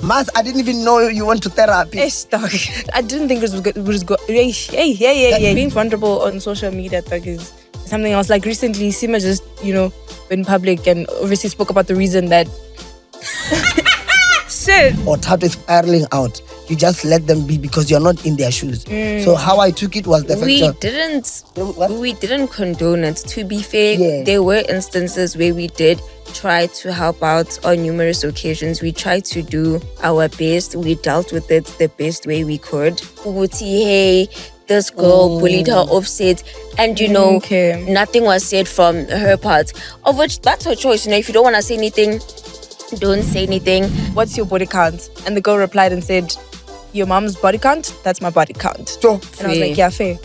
Mas, I didn't even know you went to therapy. Dog. I didn't think it was good. Hey. Being vulnerable on social media, dog, is something else. Like recently, Sima just, in public and obviously spoke about the reason that shit. Or Tat is spiraling out. You just let them be because you're not in their shoes. So how I took it was the fact we didn't condone it. To be fair, there were instances where we did try to help out on numerous occasions. We tried to do our best. We dealt with it the best way we could. Hey, this girl bullied her offset, and nothing was said from her part. Of which that's her choice. If you don't want to say anything, don't say anything. What's your body count? And the girl replied and said, your mom's body count? That's my body count. So, and I was like, yeah, fair. Hey.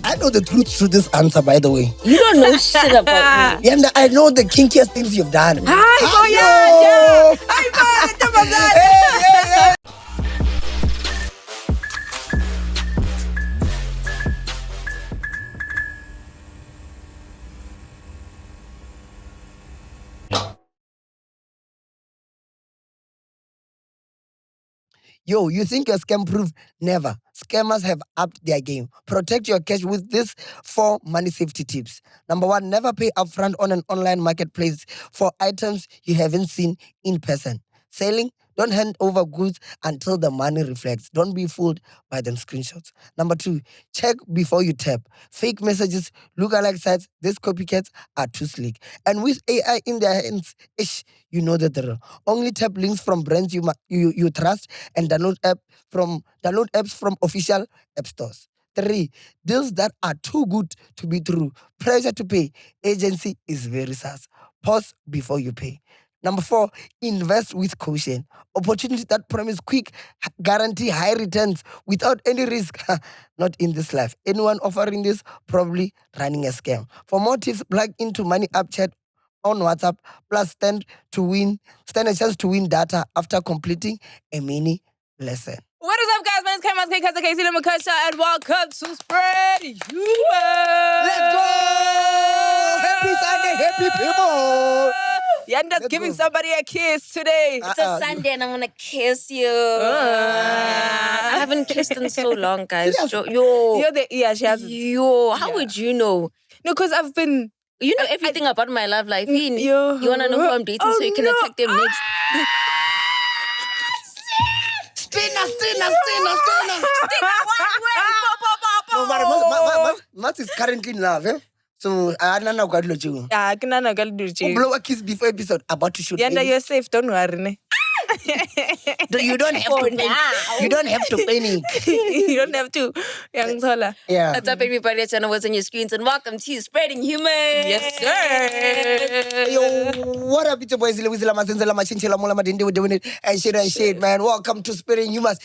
I know the truth to this answer, by the way. You don't know shit about me. Yeah, I know the kinkiest things you've done. Hi, Hey. Yo, you think you're scam proof? Never. Scammers have upped their game. Protect your cash with these 4 money safety tips. Number 1, never pay upfront on an online marketplace for items you haven't seen in person. Selling, don't hand over goods until the money reflects. Don't be fooled by them screenshots. Number 2, check before you tap. Fake messages, lookalike sites, these copycats are too slick. And with AI in their hands, you know the drill. Only tap links from brands you trust and download apps from official app stores. 3, deals that are too good to be true. Pressure to pay. Agency is very sus. Pause before you pay. Number 4, invest with caution. Opportunities that promise quick, guarantee high returns without any risk. Not in this life. Anyone offering this probably running a scam. For more tips, plug into Money App Chat on WhatsApp, plus stand a chance to win data after completing a mini lesson. What is up, guys? My name is K-Casey and welcome to Spread Humor. Let's go! Happy Sunday, happy people! Yanda's giving somebody a kiss today. It's a Sunday and I'm gonna kiss you. I haven't kissed in so long, guys. She hasn't. How would you know? No, because I've been... You know everything about my love life. You wanna know who I'm dating so you can attack them next? Stina. Mat is currently in love, eh? So, I don't know what to do. I can't do. Blow a kiss before episode about to shoot. Yanda, you're safe. Don't worry. You don't have to panic. You don't have to panic. You don't have to. Young Tola. Yeah. What's up, everybody? It's what's on your screens, and welcome to Spreading Humor. Yes, sir. Yo, what up, it's your boys? And shit, man. Welcome to Spreading Humor. Yes,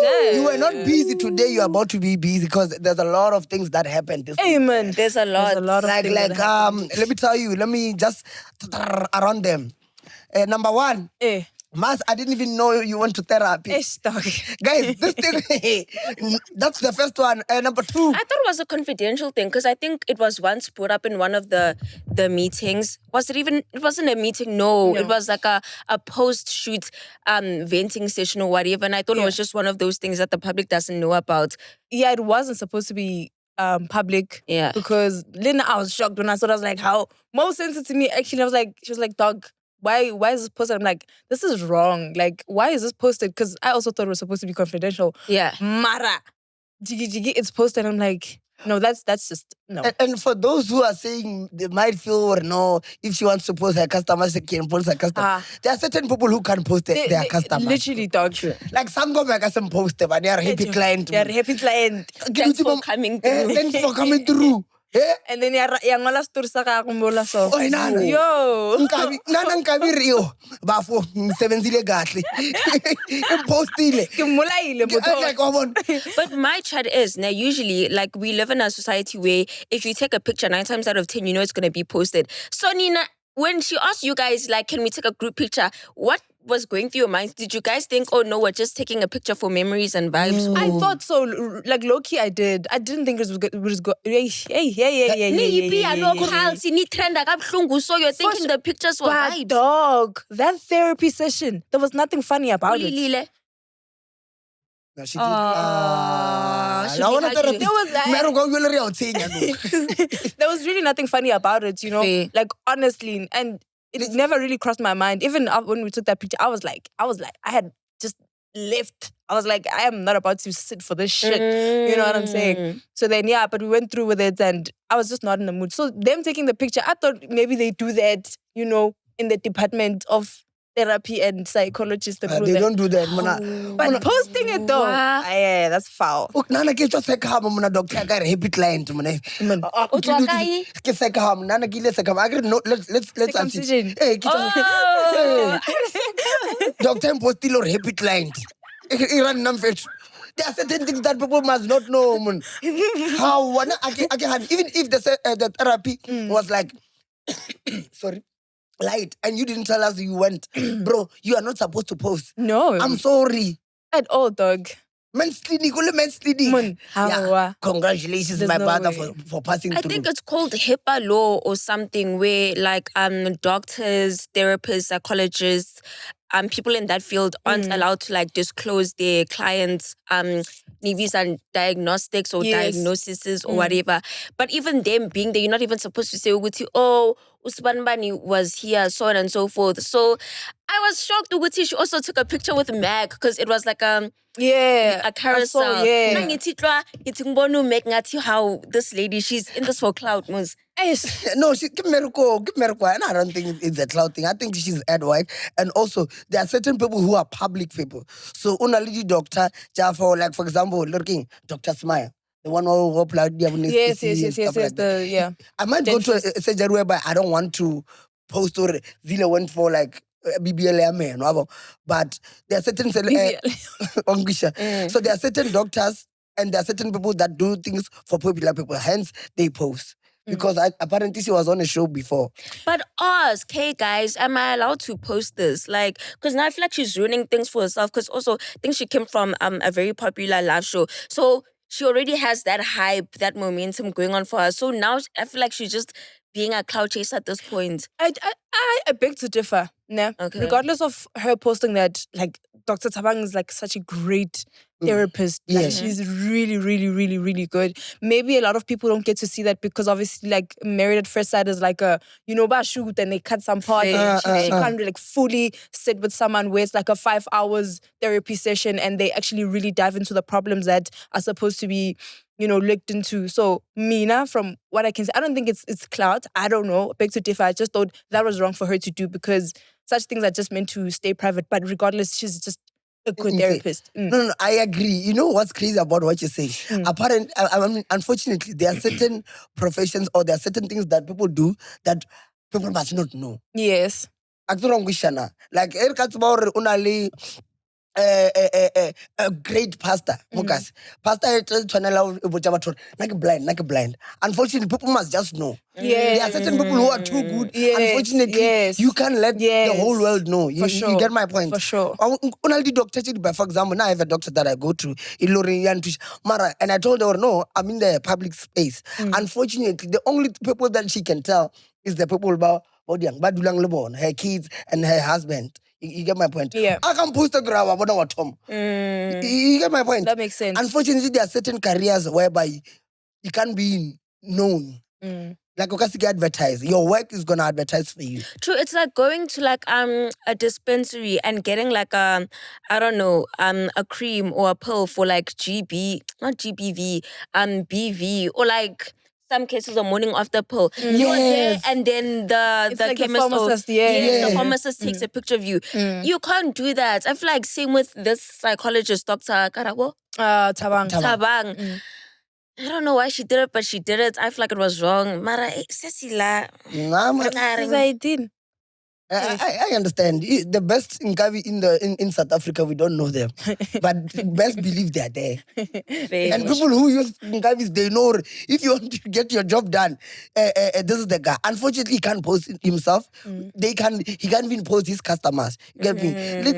sir. You were not busy today. You're about to be busy because there's a lot of things that happened this week. Amen. There's a lot. of things let me tell you. Let me just around them. Number 1. Mas, I didn't even know you went to therapy. Guys, this thing, that's the first one. Number 2. I thought it was a confidential thing because I think it was once brought up in one of the meetings. It wasn't a meeting, no. It was like a post-shoot venting session or whatever. And I thought it was just one of those things that the public doesn't know about. Yeah, it wasn't supposed to be public. Yeah. Because Lena, I was shocked when I saw it. I was like, how? Mo sent it to me. Actually, she was like, dog, why is this posted? I'm like, this is wrong. Like, why is this posted? Because I also thought it was supposed to be confidential. Yeah. Mara. Jiggy, it's posted. I'm like, no, that's just, no. And for those who are saying they might feel or no, if she wants to post her customers, she can post her customers. There are certain people who can't post their customers. Literally, dog. Like some go back and post them, but they are happy client. They are happy client. Thanks for coming through. Thanks for coming through. And then yang wala story sa kakumbola so. Oy nana. Yo. Nkabi rio. Bafo sebenzile kahle. Impostile. Ke molaile motho. But my chat is now usually like we live in a society where if you take a picture 9 times out of 10 you know it's going to be posted. So Nina, when she asked you guys like can we take a group picture, what was going through your minds? Did you guys think, oh no, we're just taking a picture for memories and vibes? I thought so. Like low key, I did. I didn't think it was good. Yeah. So you're thinking the pictures were But vibes. dog, that therapy session, there was nothing funny about it. Ulilile. No, she did. Should I we wanna hug you? therapy. There was that- Mero go yule re o tsenya, no. There was really nothing funny about it, you know? Fair. Like honestly, and it never really crossed my mind. Even when we took that picture, I was like, I had just left. I was like, I am not about to sit for this shit. You know what I'm saying? So then, yeah, but we went through with it and I was just not in the mood. So them taking the picture, I thought maybe they do that, you know, in the department of therapy and psychologists. They don't do that. But posting it though, Wow. yeah, that's foul. Nana ke tlo sekama mona doctor ka re happy client mona. O tswa kae? Ke sekama nana ke ile sekama. I agree, no, let's Circumcision. Hey, ke Oh. doctor impostile or happy client. Iran namfethu. There are certain things that people must not know. Man. How even if the therapy was like sorry, light, and you didn't tell us you went, bro, you are not supposed to post. No. I'm sorry. At all, dog. Men's clinic, only men's clinic. Man, Yeah. Congratulations, There's my no brother, way. for passing I through. think it's called HIPAA law or something where like doctors, therapists, psychologists, people in that field aren't allowed to like disclose their clients' needs and diagnostics or Yes. diagnoses or whatever. But even them being there, you're not even supposed to say, oh, Usbanbani was here, so on and so forth. So I was shocked Uguti she also took a picture with MacG because it was like Yeah. a I carousel. saw, yeah. Make ngati how this lady, she's in this for clout moves. No, give me a and I don't think it's a cloud thing. I think she's ad white. And also, there are certain people who are public people. So, una lady doctor, for like, for example, looking, Dr. Smile, the one who applied Yes. Yeah. I might go to a surgery whereby I don't want to post or Zila went for like BBLM, but there are certain so there are certain doctors and there are certain people that do things for popular people. Hence, they post. Because apparently she was on a show before. But ask, hey guys, am I allowed to post this? Like, because now I feel like she's ruining things for herself. Because also, I think she came from a very popular live show. So she already has that hype, that momentum going on for her. So now I feel like she's just being a cloud chaser at this point. I beg to differ. Nah. Okay. Regardless of her posting that, like, Dr. Thabang is like such a great therapist. Like, Yeah. she's really, really, really, really good. Maybe a lot of people don't get to see that because obviously, like, Married at First Sight is like a, ba shoot and they cut some part. And she can't like fully sit with someone where it's like a 5 hours therapy session and they actually really dive into the problems that are supposed to be, looked into. So Mina, from what I can say, I don't think it's clout. I don't know. Beg to differ. I just thought that was wrong for her to do because such things are just meant to stay private. But regardless, she's just a good therapist. No, I agree. You know what's crazy about what you're saying? I mean, unfortunately, there are certain professions or there are certain things that people do that people must not know. Yes. Like, unali a great pastor, Mukas. Pastor blind. Unfortunately, people must just know. Yeah. There are certain people who are too good. Yes, Unfortunately, yes. you can't let the whole world know. You get my point. For sure. Unaldi doctor, for example, now I have a doctor that I go to, and I told her, no, I'm in the public space. Unfortunately, the only people that she can tell is the people about her kids and her husband. You get my point? Yeah. I can post a grab about what Tom. You get my point? That makes sense. Unfortunately, there are certain careers whereby you can't be known. Like Okasiki advertise. Your work is gonna advertise for you. True, it's like going to like a dispensary and getting like a cream or a pill for like not GBV, BV, or like some cases of morning after pill. You're there and then the like the chemist pharmacist, the pharmacist takes a picture of you. You can't do that. I feel like same with this psychologist, Dr. Karabo. Thabang. I don't know why she did it, but she did it. I feel like it was wrong. Mara, Cecilia. I did. I understand. The best Nkavi in South Africa, we don't know them. But best believe they are there. And people who use Nkavis, they know if you want to get your job done, this is the guy. Unfortunately, he can't post himself. He can't even post his customers. You get me?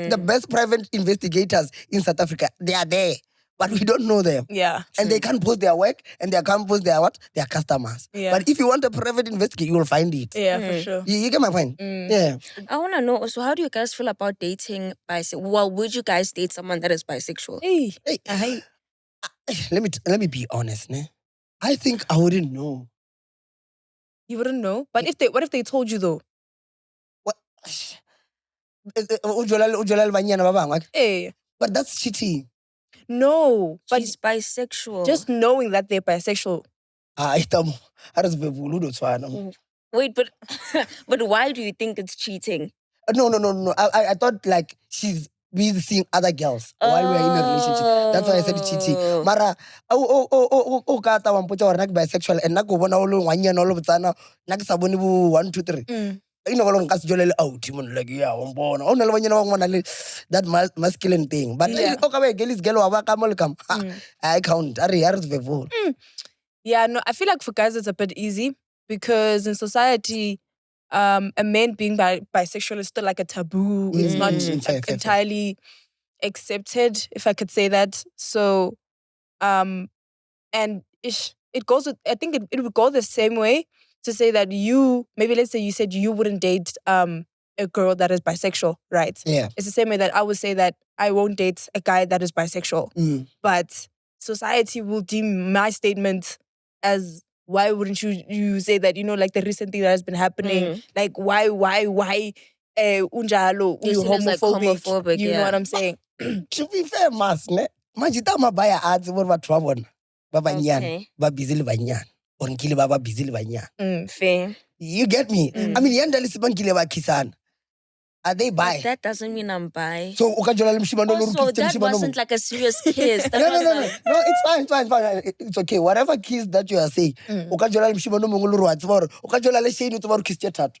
The best private investigators in South Africa, they are there. But we don't know them. Yeah. And they can't post their work and they can't post their what? Their customers. Yeah. But if you want a private investigator, you will find it. Yeah, for sure. You get my point? Yeah. I want to know also, how do you guys feel about dating bisexual? Well, would you guys date someone that is bisexual? Hey. Let me be honest, ne? I think I wouldn't know. You wouldn't know? But what if they told you though? What? Ujolal banyana ba bangwe. Hey. But that's cheating. No. But She's bisexual. just knowing that they're bisexual. Wait, but but why do you think it's cheating? No. I thought like she's busy seeing other girls while we're in a relationship. That's why I said it's cheating. Mara, kata wampocha or nak bisexual and nak ubona olo wanyana olo btsana nak saboni bu 1 2 3. You know, out, like, yeah, that masculine thing. But I count. Yeah, no, I feel like for guys it's a bit easy because in society, a man being bisexual is still like a taboo. It's not entirely accepted, if I could say that. So, and it goes with, I think it would go the same way to say that maybe let's say you said you wouldn't date a girl that is bisexual, right? Yeah. It's the same way that I would say that I won't date a guy that is bisexual. But society will deem my statement as, why wouldn't you say that, like the recent thing that has been happening, like why unjalo, you homophobic, like you know what I'm saying? To be fair, mas, ne? Majita mabaya ads what trouble. Babanyan, babizil banyan. Or nkile baba bizil banyan. Fair. You get me? I mean, yanda lisiban kile ba kisan. Are they bi? But that doesn't mean I'm bi. So ukajola mshibano also, that wasn't like a serious kiss. No, it's fine. It's okay. Whatever kiss that you are saying, ukajola mshibano mongoluru atsmoro, ukajola le sheni utsmoro kiss chat.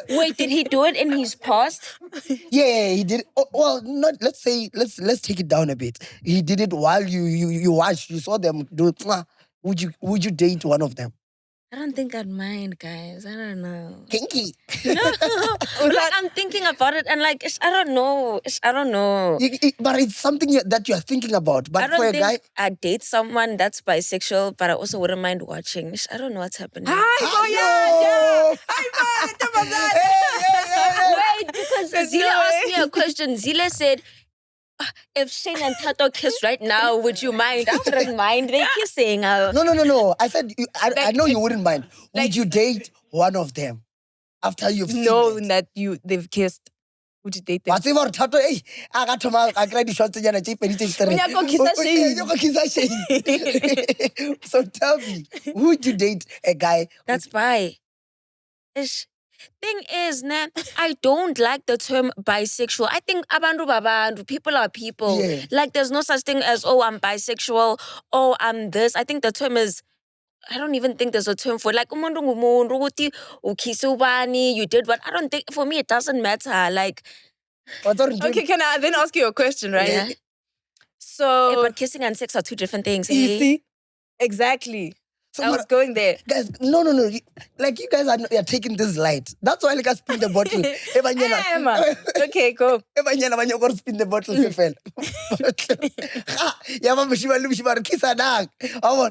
Wait, did he do it in his past? Yeah, he did. Oh, well, not. Let's say let's take it down a bit. He did it while you watched. You saw them do it. Would you date one of them? I don't think I'd mind, guys. I don't know. Kinky. No, like I'm thinking about it and like I don't know. But it's something that you are thinking about. But I don't for a think guy, I'd date someone that's bisexual, but I also wouldn't mind watching. I don't know what's happening. Hey, Wait, because Zila asked me a question. Zila said, if Shane and Tato kiss right now, would you mind? I wouldn't mind. They're kissing. No. I said, I know you wouldn't mind. Would you date one of them after you've known that they've kissed? Would you date them? What's about Tato? Hey, I got to my credit shots in a cheap So tell me, would you date a guy? That's bi. Thing is, I don't like the term bisexual. I think abantu babantu, people are people. Yeah. Like there's no such thing as, oh, I'm bisexual, oh, I'm this. I think the term is, I don't even think there's a term for it. Like, umuntu ngumuntu, ukuthi ukhise ubani, you did what. I don't think, for me, it doesn't matter. Like, okay, can I then ask you a question, right? Yeah. So, yeah, but kissing and sex are two different things. You see? Exactly. So I was going there. Guys, no. Like, you guys are taking this light. That's why, like, I spin the bottle. Okay, go. Spin the bottle.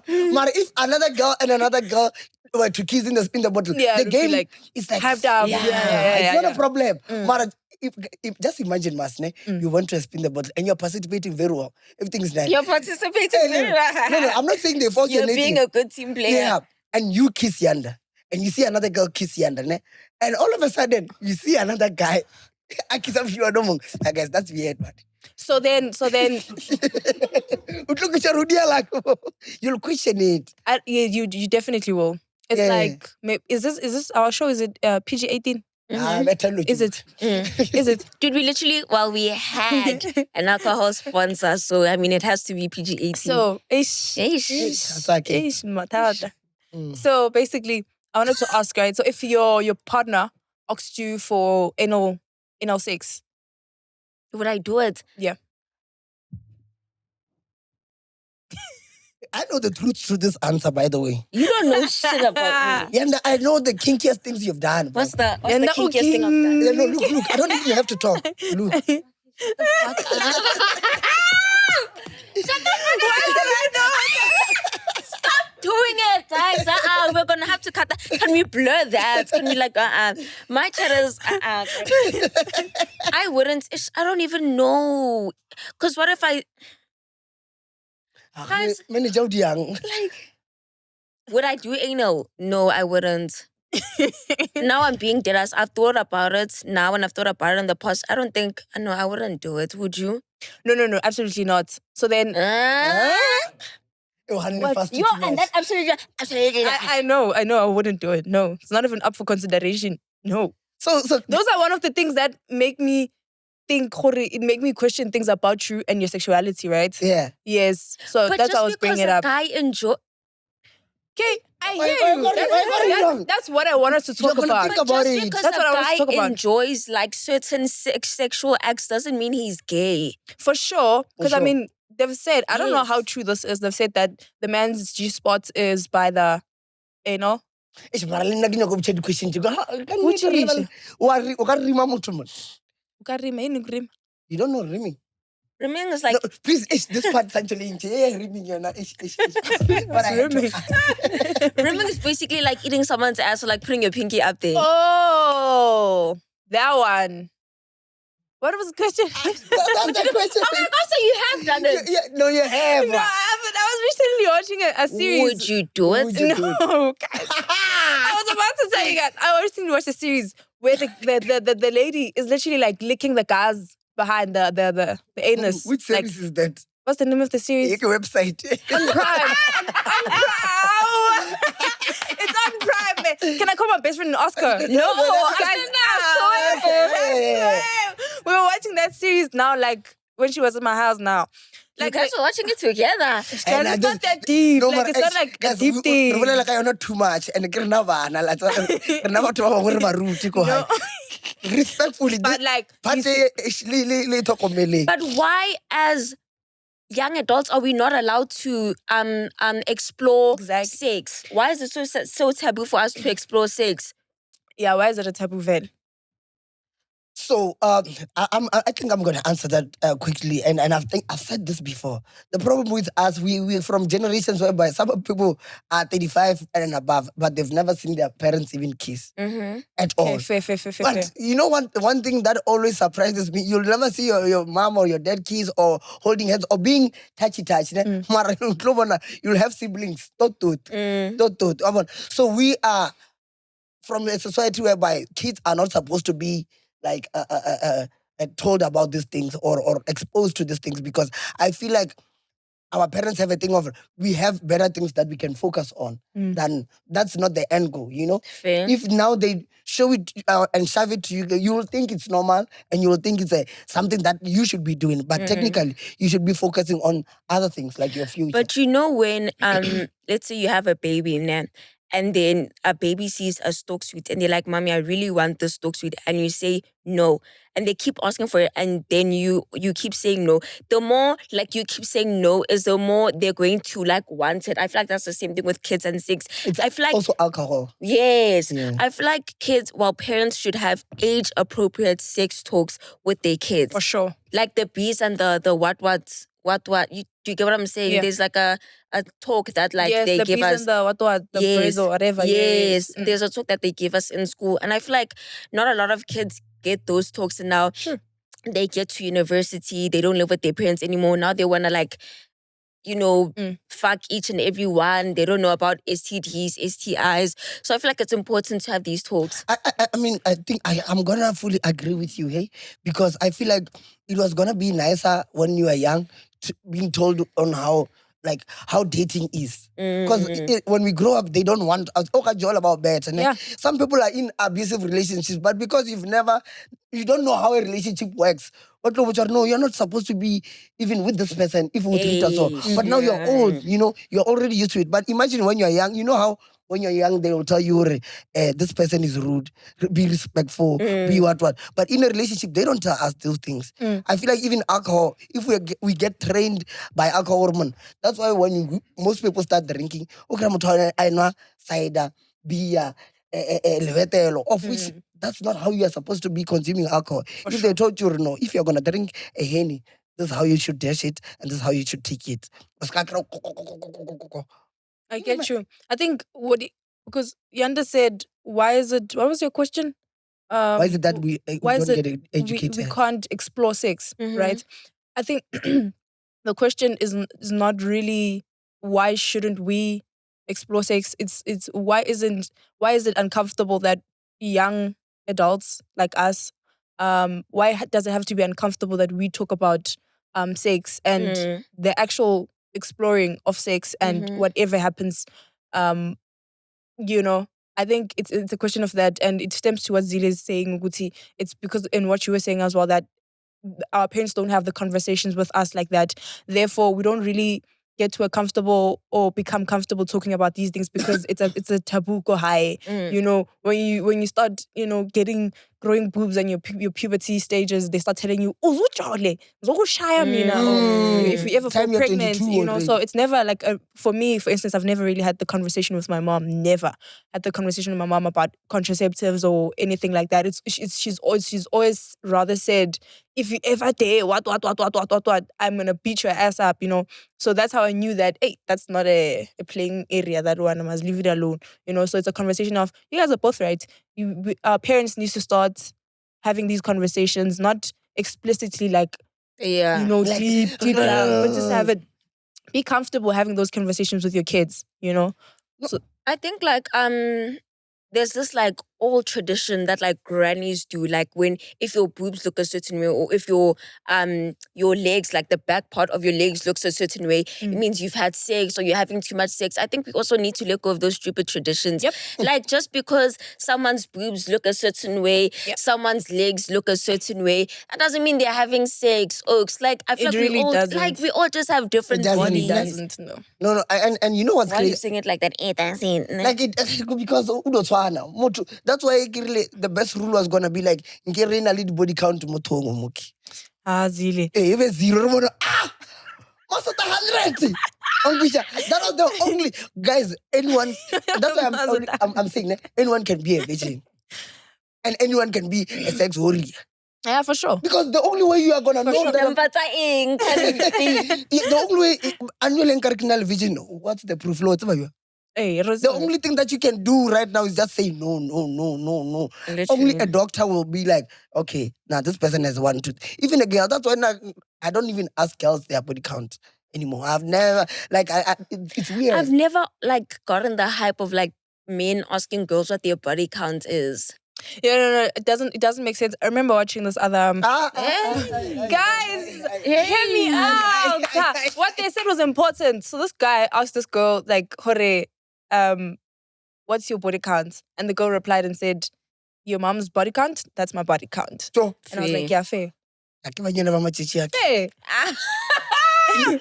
If another girl and another girl were to kiss in the bottle, the game is like hyped up. It's not a problem. If just imagine, Masne, you want to spin the bottle and you're participating very well. Everything is nice. You're participating very well. No, I'm not saying they force you. You're being a good team player. Yeah. And you kiss Yanda. And you see another girl kiss Yanda. Ne? And all of a sudden, you see another guy. I kiss up you. I guess that's weird, man. So then you'll question it. You definitely will. It's like, is this our show? Is it PG-18? Is it? Is it? Dude, we literally, we had an alcohol sponsor, so I mean, it has to be PG-18. So, So basically, I wanted to ask, right? So if your partner asked you for anal sex, Would I do it? yeah. I know the truth to this answer, by the way. You don't know shit about me. Yeah, and I know the kinkiest things you've done. Bro. What's the Yeah, no, kinkiest thing I've done? Yeah, no, look. I don't think you have to talk. Look. Stop doing it, guys. We're gonna have to cut that. Can we blur that? Can we my chat is I wouldn't. I don't even know. Cause what if I Guys, Manager young. would I do anal? No, I wouldn't. Now I'm being dead ass. I've thought about it now and I've thought about it in the past. I don't think no, I wouldn't do it. Would you? No, absolutely not. So then And that absolutely. I know, I wouldn't do it. No, it's not even up for consideration. No. So Those are one of the things that make me think, it make me question things about you and your sexuality, right? yeah. Yes. So But that's why I just was bringing because it a up. guy enjoy. Okay, I Why- hear why- you. why- why- why- That's what I wanted to talk gonna about. think But about just it. because That's what I a wanted to talk guy about. enjoys certain sexual acts doesn't mean he's gay. For sure. Because sure. I mean, they've said, I don't know how Yes. true this is. They've said that the man's G-spot is by the anal. It's mara le nna ke nyaka go botša di-question tse. Botšiša. O ka rima motho mo. You don't know rimming. Rimming is No, please, this part actually in rimming. You're not. But I had to rimming? ask. rimming is basically like eating someone's ass or like putting your pinky up there. Oh, that one. What was the question? That's the question. Oh my god, so you have done it. Yeah, no, you have. No, I haven't. I was recently watching a series. Would you do it? Would you do it? No, guys. I was about to tell you guys. I recently watched a series where the lady is literally like licking the guys behind the anus. Which Like, series is that? what's the name of the series? Your website. On Prime. On Prime. It's on Prime, man. Can I call my best friend Oscar? No, I swear. We were watching that series now, like when she was in my house now. You guys are watching it together. Guys, it's not that deep. No, Like, but it's not like a guys, deep thing. Re bolela ka yona too much. And ke rena bana. Re na batho ba bangwe re ba ruti ko No. hae. Respectfully. But like, Part you see- le tlhokomeleng. But why, as young adults, are we not allowed to explore Exactly. sex? Why is it so taboo for us to explore sex? yeah, why is it a taboo then? So I think I'm going to answer that quickly, and I think I've said this before. The problem with us, we're from generations whereby some people are 35 and above, but they've never seen their parents even kiss Mm-hmm. at all. Okay, fair. But you know one thing that always surprises me, you'll never see your mom or your dad kiss or holding hands or being touchy. Mara, you'll have siblings. Tot. So we are from a society whereby kids are not supposed to be like told about these things or exposed to these things, because I feel like our parents have a thing of we have better things that we can focus on than that's not the end goal, you know? Fair. If now they show it and shove it to you, you will think it's normal and you will think it's something that you should be doing. But technically, you should be focusing on other things like your future. But you know when, let's say you have a baby now, and then a baby sees a stock suit and they're like, Mommy, I really want this stock suit. And you say no. And they keep asking for it. And then you keep saying no. The more like you keep saying no is the more they're going to like want it. I feel like that's the same thing with kids and sex. I feel like also alcohol. Yes. Yeah. I feel like parents should have age appropriate sex talks with their kids. For sure. Like the bees and the what. Do you get what I'm saying? Yeah. There's like a talk that like yes, they the give bees us. and the praise or whatever. Yes. Mm. There's a talk that they give us in school. And I feel like not a lot of kids get those talks, and now Sure. they get to university, they don't live with their parents anymore. Now they wanna like, fuck each and every one. They don't know about STDs, STIs. So I feel like it's important to have these talks. I mean, I think I'm gonna fully agree with you, hey, because I feel like it was gonna be nicer when you were young, being told on how dating is. Because when we grow up, they don't want us. Okay, all about better. Yeah. Some people are in abusive relationships, but because you don't know how a relationship works. No, you're not supposed to be even with this person, even with it or so. But now you're old, you're already used to it. But imagine when you're young, you know how when you're young, they will tell you, this person is rude, be respectful, be what. But in a relationship, they don't tell us those things. I feel like even alcohol, if we get trained by alcohol hormone, that's why when most people start drinking, I know cider, beer, of which that's not how you are supposed to be consuming alcohol. If they told you, no, if you're gonna drink a Henny, this is how you should dash it, and this is how you should take it. I get you. I think because Yanda said, why is it? What was your question? Why is it that we why don't is it get educated? we can't explore sex, right? I think the question is not really why shouldn't we explore sex. It's why is it uncomfortable that young adults like us, why does it have to be uncomfortable that we talk about sex and the actual exploring of sex and whatever happens, I think it's a question of that, and it stems to what Zile is saying, Guti. It's because in what you were saying as well, that our parents don't have the conversations with us like that. Therefore, we don't really get to a comfortable or become comfortable talking about these things because it's a taboo go high. When you start, growing boobs and your puberty stages, they start telling you, oh, if you ever fall Time you're pregnant, 22 already. so it's never like for me, for instance, I've never really had the conversation with my mom. Never had the conversation with my mom about contraceptives or anything like that. She's always rather said, if you ever dare, what, I'm gonna beat your ass up, So that's how I knew that, hey, that's not a playing area, that one, I must leave it alone, So it's a conversation of, you guys are both right. Our parents need to start having these conversations, not explicitly like, deep love, but just have it, be comfortable having those conversations with your kids, So I think there's this like old tradition that like grannies do, like if your boobs look a certain way, or if your legs, like the back part of your legs looks a certain way, it means you've had sex or you're having too much sex. I think we also need to let go of those stupid traditions. Yep. Like just because someone's boobs look a certain way, Yep. someone's legs look a certain way, that doesn't mean they're having sex. Oaks, like I feel It like really doesn't. we all just have different bodies. It doesn't, no. No, and you know what's Why are you crazy? saying it like that? It doesn't. Like it because that's why the best rule was gonna be like ngirina lead body count motongo muki. Zile. Even 0 Masota 100. That was the only guys. Anyone. That's why I'm saying that anyone can be a virgin, and anyone can be a sex warrior. Yeah, for sure. Because the only way you are gonna know that the only way annual cardinal virgin. What's the proof? The only thing that you can do right now is just say no. Literally. Only a doctor will be like, okay, now this person has 1, 2. Even a girl, that's why I don't even ask girls their body count anymore. I've never, like, it's weird. I've never like gotten the hype of like men asking girls what their body count is. Yeah, no, it doesn't make sense. I remember watching this other guys, hear me out. What they said was important. So this guy asked this girl, like, Hore, what's your body count? And the girl replied and said, your mom's body count? That's my body count. So, and I was like, yeah, fair. Fair.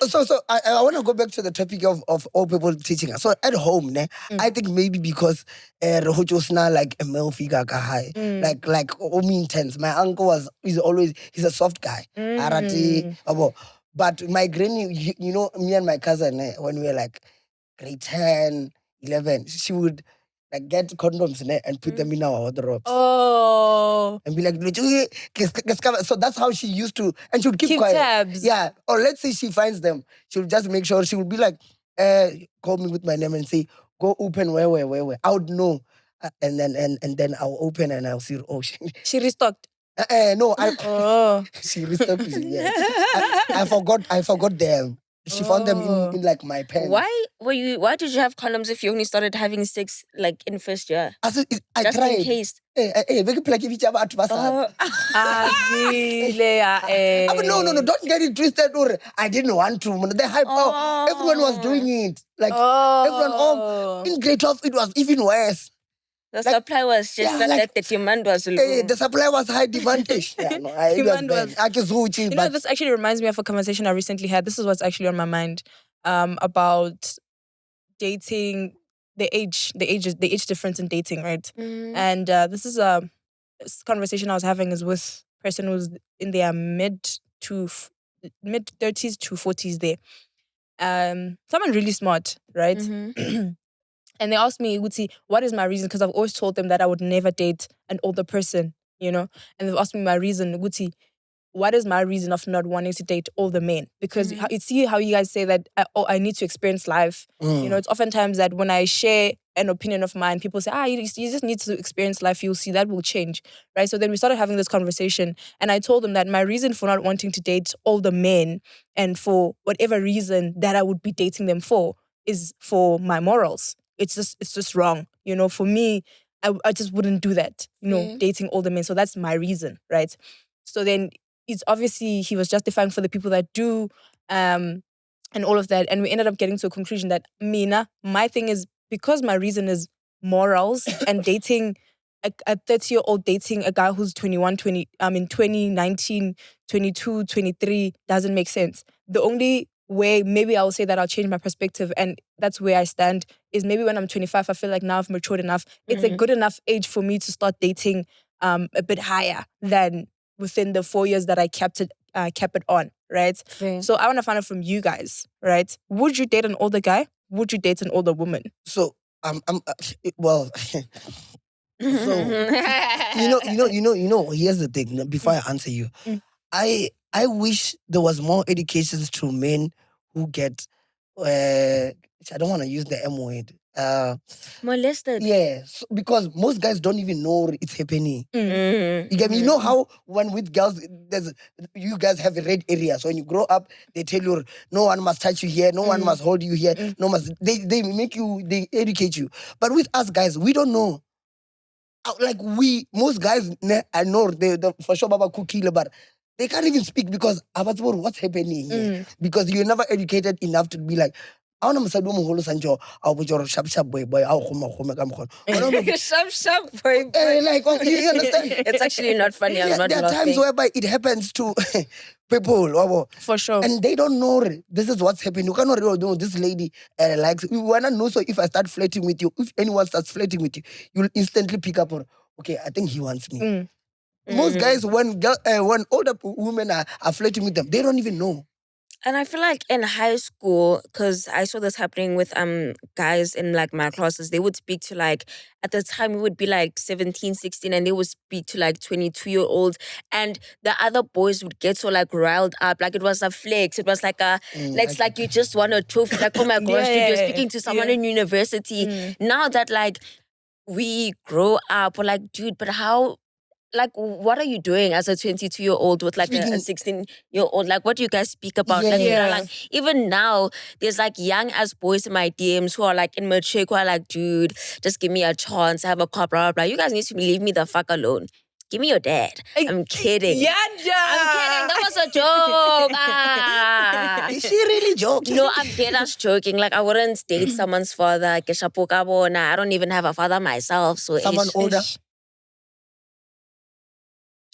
So I want to go back to the topic of all people teaching us. So at home, I think maybe because Rohojosna like a male figure high, like intense. My uncle he's a soft guy. Arati, but my granny, me and my cousin, when we were like grade 10, 11, she would like get condoms and put them in our wardrobes. Oh. And be like, so that's how she used to, and she would keep quiet. Tabs. Yeah. Or let's say she finds them, she'll just make sure, she would be like, call me with my name and say, go open where. I would know. And then I'll open and I'll see, oh, she restocked. No, she restocked me. Yeah. I forgot them. She found them in like my pants. Why did you have condoms if you only started having sex like in first year? I just tried. in case. No, don't get it twisted. Or I didn't want to. The hype, everyone was doing it. Like everyone, in grade 12, it was even worse. The supply was just that the demand was low. The supply was high, demand. This actually reminds me of a conversation I recently had. This is what's actually on my mind about dating the age difference in dating, right? Mhm. And this is this conversation I was having is with a person who's in their mid 30s to 40s there. Someone really smart, right? Mhm. And they asked me, Uti, what is my reason? Because I've always told them that I would never date an older person, you know? And they've asked me my reason, Uti, what is my reason of not wanting to date older men? Because you see how you guys say that, I need to experience life. You know, it's oftentimes that when I share an opinion of mine, people say, you just need to experience life. You'll see that will change, right? So then we started having this conversation, and I told them that my reason for not wanting to date older men, and for whatever reason that I would be dating them for, is for my morals. It's just wrong. You know, for me, I just wouldn't do that, you know, dating older men. So that's my reason, right? So then it's obviously he was justifying for the people that do, and all of that. And we ended up getting to a conclusion that my thing is, because my reason is morals and dating a 30-year-old dating a guy who's 21, 2019, 22, 23 doesn't make sense. The only way maybe I'll say that I'll change my perspective, and that's where I stand, is maybe when I'm 25, I feel like now I've matured enough. It's a good enough age for me to start dating a bit higher than within the 4 years that I kept it on, right? Fair. So I want to find out from you guys, right? Would you date an older guy? Would you date an older woman? So well, so here's the thing. Before I answer you, I wish there was more educations to men who get I don't want to use the M word. Molested. Yeah, because most guys don't even know it's happening. Mhm. You get me? You know how when with girls, you guys have a red area. So when you grow up, they tell you no one must touch you here, no one must hold you here, they make you, they educate you. But with us guys, we don't know. Like most guys, I know they for sure Baba could kill, but they can't even speak because what's happening here? Because you're never educated enough to be like, I want to say, Sanjo, I'll put your sharp boy, I'll Sharp boy. like, you understand? It's actually not funny. I'm not there are times laughing. whereby it happens to people. For sure. And they don't know this is what's happening. You cannot really know this lady likes. We wanna know. So if I start flirting with you, if anyone starts flirting with you, you'll instantly pick up on, okay, I think he wants me. Most guys, when older women are flirting with them, they don't even know. And I feel like in high school, because I saw this happening with guys in like my classes, they would speak to like, at the time we would be like 17, 16, and they would speak to like 22-year-olds, and the other boys would get so like riled up, like it was a flex. It was like like you just want a trophy, like, oh my gosh, dude, you're speaking to someone in university. Now that like we grow up, we're like, dude, but how? Like, what are you doing as a 22-year-old with like a 16-year-old? Like, what do you guys speak about? Like, you know, like, even now, there's like young ass boys in my DMs who are like in MacG, who are like, dude, just give me a chance, have a car, blah, blah, blah. You guys need to leave me the fuck alone. Give me your dad. I'm kidding. Yeah, I'm kidding. That was a joke. Is she really joking? No, I'm dead ass joking. Like, I wouldn't date someone's father. I don't even have a father myself. So Someone older.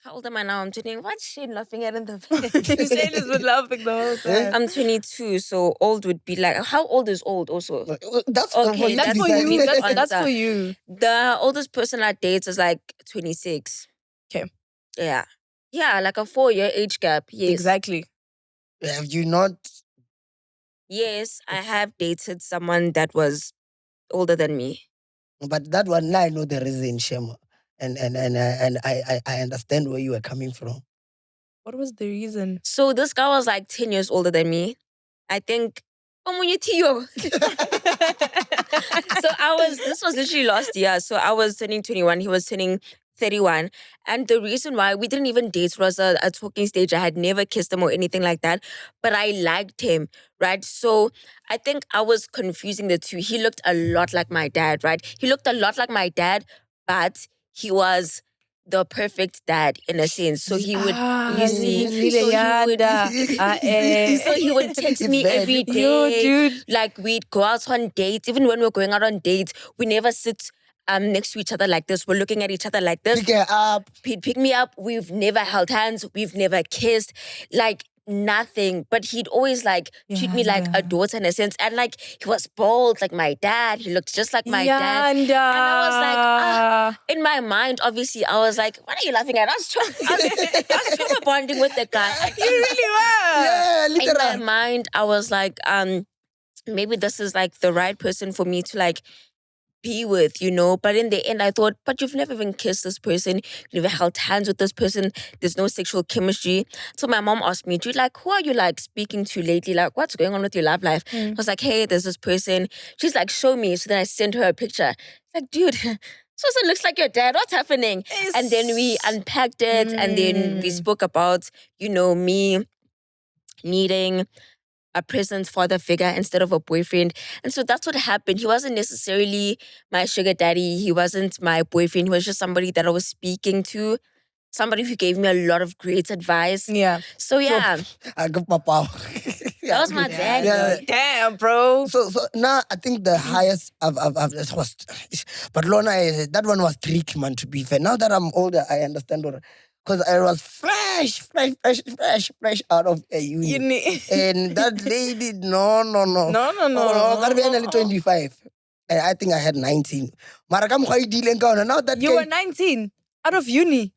How old am I now? I'm 20. What's she laughing at in the Shane has been laughing the whole time. I'm 22, so old would be like, how old is old also? That's Okay, That's for you. That's for you. The oldest person I date is like 26. Okay. Yeah. Yeah, like a 4-year age gap. Yes. Exactly. Have you not? Yes, I have dated someone that was older than me. But that one, now I know the reason, Shema. And I understand where you are coming from. What was the reason? So this guy was like 10 years older than me. I think, so this was literally last year. So I was turning 21, he was turning 31. And the reason why we didn't even date was a talking stage. I had never kissed him or anything like that. But I liked him, right? So I think I was confusing the two. He looked a lot like my dad, right? He looked a lot like my dad, but he was the perfect dad in a sense. So he would, you see, so he would text me every day. Yo, dude. Like we'd go out on dates. Even when we're going out on dates, we never sit next to each other like this. We're looking at each other like this. Pick her up. He'd pick me up. We've never held hands. We've never kissed. Like, nothing, but he'd always like treat me like a daughter in a sense. And like he was bald like my dad. He looked just like my dad. And I was like, in my mind, obviously, I was like, what are you laughing at? I was trauma bonding with the guy. You really were. Yeah, In literally. my mind, I was like, maybe this is like the right person for me to like be with, you know. But in the end, I thought, but you've never even kissed this person, you've never held hands with this person, there's no sexual chemistry. So my mom asked me, dude, like, who are you like speaking to lately? Like, what's going on with your love life? I was like, hey, there's this person. She's like, show me. So then I sent her a picture. Like, dude, so looks like your dad. What's happening? And then we unpacked it, and then we spoke about, you know, me needing a present father figure instead of a boyfriend. And so that's what happened. He wasn't necessarily my sugar daddy. He wasn't my boyfriend. He was just somebody that I was speaking to, somebody who gave me a lot of great advice. Yeah. So yeah, I give my power. that was my dad. Yeah. Damn, bro. So now I think the highest I've was, but Lona, that one was tricky, man. To be fair, now that I'm older, I understand what. Because I was fresh out of a uni. And that lady, no. No. Gotta be only 25. And I think I had 19. Mara kam khwa idile nka ona. Now that You were 19 out of uni,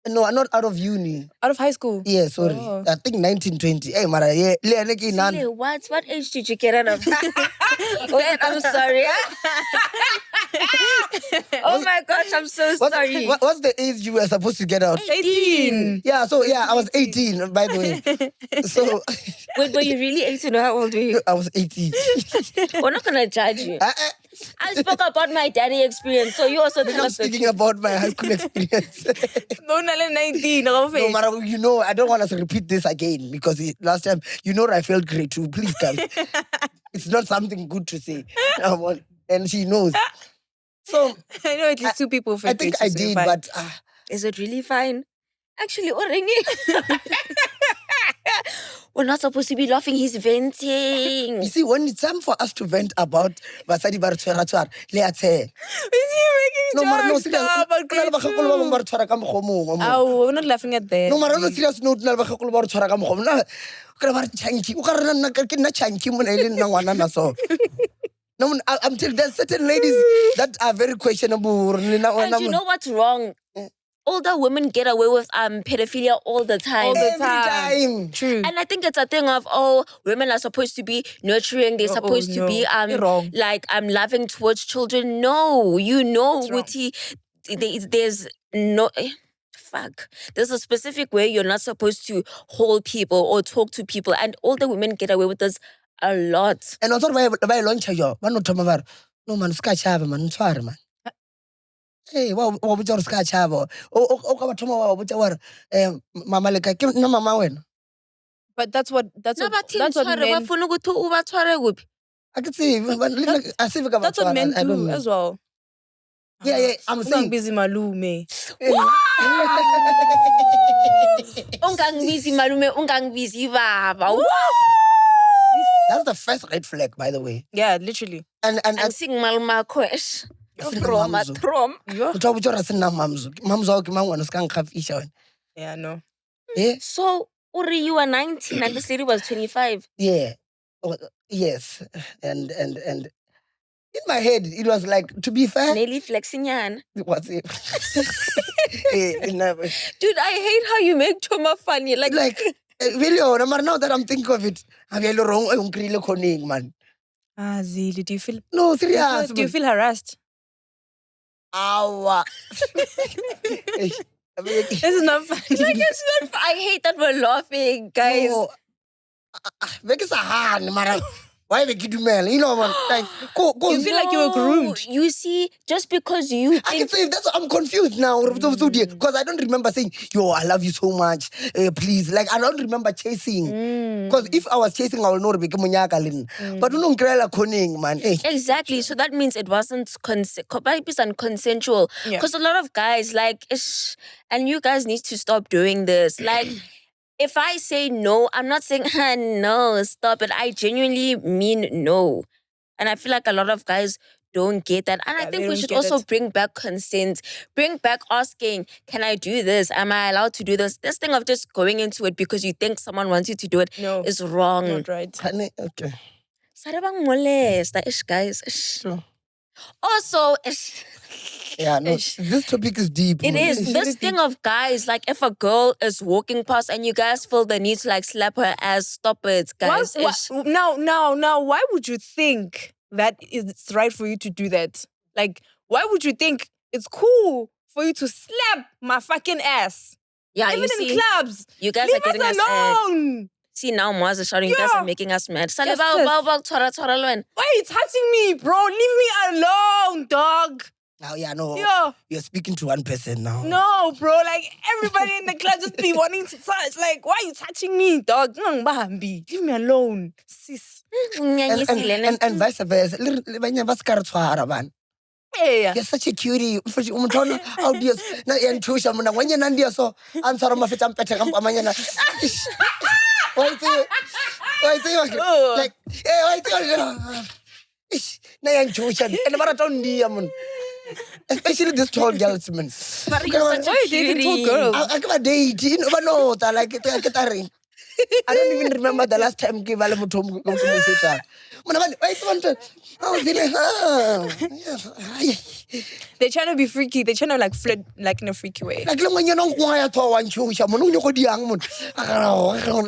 no, not out of uni. out of high school. Yeah, sorry. Oh. I think 19, 20. Hey, Mara, yeah. Really, what age did you get out of? Wait, I'm sorry. Oh my gosh, I'm so sorry. What's the age you were supposed to get out? 18. Yeah, so yeah, I was 18, by the way. So Wait, were you really 18 or how old were you? I was 18. We're not gonna judge you. I spoke about my daddy experience, so you also tell I'm us the speaking about my high school experience. No, 19. No matter, you know, I don't want us to repeat this again because last time, you know, I felt great too. Please, guys. It's not something good to say. And she knows. So I know at least two people. I think I did, but Is it really fine? Actually, Orengi. We're not supposed to be laughing, he's venting. you see, when it's time for us to vent about basadi ba re tshwara tshwara, le a tsheha. Is he making No, jokes serious. now about Ho na le grade bakgekolo ba bang ba two? re tshwara ka mokgwa o mongwe, mo. Oh, we're not laughing at that. No, mara no serious note, na le bakgekolo ba re tshwara ka mokgwa o mongwe. O kry-a ba re chunky. O ka re nna ke nna chunky mona e le nna ngwana na so. No, I'm telling there's certain ladies that are very questionable. And you know what's wrong? Older women get away with pedophilia all the time. All the Every time. True. And I think it's a thing of, women are supposed to be nurturing. They're supposed to be You're wrong. like loving towards children. No, you know, Wuti, there's no fuck. There's a specific way you're not supposed to hold people or talk to people, and older women get away with this a lot. And also by launch yo, ba no thoma ba re, no man ska chaba man tshware man. Hey, wa botsa gore ska chaba. O ka ba thoma wa botsa gore mama le ka ke nna mama wena. But that's what men, I can see, but I see that's what men I don't do know. as well. Yeah, I'm Ungang saying. busy malume. Ungang busy malume, ungang busy baba. That's the first red flag, by the way. Yeah, literally. And I'm seeing maluma question. Sina From a mamzu. trom. o tla botsa gore a se nna mamzu. Mamzu wa o ke mang wena, o se ka nkgafisha wena. Yeah, no. Yeah, So, Uri, you were 19 and this lady was 25. yeah. Oh, yes. And in my head, it was like, to be fair, Nearly flexing yan. what's it? Never. Dude, I hate how you make trauma funny. Like, Really, now that I'm thinking of it, have you wrong? I'm really conning, man. Ah, Zili, do you feel? No, serious. Do you feel harassed? Awa. This is not funny. like it's not, I hate that we're laughing, guys. No. Make it a hand, man. Why make you do man? You know, man. Like, go. You feel like you were groomed. You see, just because you I can think say that's. I'm confused now, because I don't remember saying, "Yo, I love you so much, please." Like I don't remember chasing. Because if I was chasing, I would know to become But you know, conning, man. exactly. So that means it wasn't consensual. Yeah. Because a lot of guys like, and you guys need to stop doing this. Like, if I say no, I'm not saying no, stop it. I genuinely mean no. And I feel like a lot of guys don't get that. And I Yeah, think they we don't should get also it. bring back consent, bring back asking, can I do this? Am I allowed to do this? This thing of just going into it because you think someone wants you to do it No, is wrong. not right. Okay. Tshebang molesta, ish, guys. Ish. Sure. Also, ish. Yeah, no. Ish. This topic is deep. It man. is It's this really thing deep. of guys, like if a girl is walking past and you guys feel the need to like slap her ass, stop it, guys. Ish. Now, why would you think that it's right for you to do that? Like, why would you think it's cool for you to slap my fucking ass? Yeah, Even you in see, clubs. you guys Leave are getting us us alone. See now, Moaz is shouting, you guys are Yeah. making us mad. Yes, Sale sis. Tora Lwen. Why are you touching me, bro? Leave me alone, dog. Oh, yeah, no. Yeah. You're speaking to one person now. No, bro. Like, everybody in the club just be wanting to touch. Like, why are you touching me, dog? Leave me alone, sis. And vice versa. Banya ba ska re tshwara bana. Yeah. You're such a cutie. Motho ona how do you na ya nthusha mona ngwanyana ndia so antshwara mafetsa mpethe ka mpamanyana. Why is it? Oh. Like, hey, why is it? Na ya nthusha and ba rata ndia mona. Especially this tall girls, man. But you're such Why are a you dating cutie. tall girls? I give a date. You know, but no, like it. I don't even remember the last time give ale motho mo feta. Mona ba why is one how They're trying to be freaky. They're trying to like flirt like in a freaky way. like le ngwanyana ngwa ya tho wa ntshusa mona o nyoko diang mona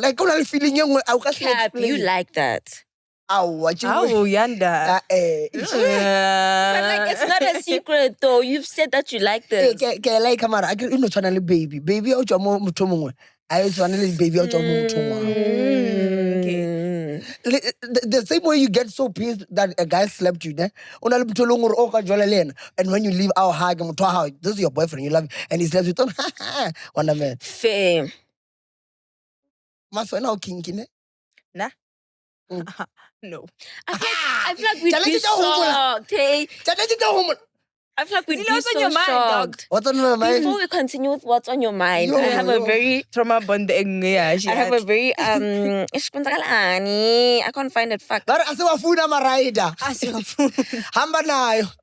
like ona le feeling engwe a o ka se Cap, you explain. like that. Aw, Oh, yanda. But like, it's not a secret though. You've said that you like this. ke like camera I no tshwana le baby o tswa mo motho mongwe a e tshwana le baby o tswa mo motho mongwe. Okay. The same way you get so pissed that a guy slapped you, ne? Ona le motho le ngore o ka jwala le ena. And when you leave our hug, motho wa hao, this is your boyfriend, you love him, and he slaps you. Don't wonder man. Fair. Mas wena o kinky ne? Nah. Mm. No. I feel like we'd Tell be it to homo la. shocked. Hey, Tjana tjita homo. I feel like we'd See, be what's on so your mind, dog? shocked. What's on my mind? Before we continue with what's on your mind, Yo, I have a very Trauma bonding. Yeah, I have a very ish kwenzakalani. I can't find it. Fuck. Bara asiwafuna maraida. Hamba nayo.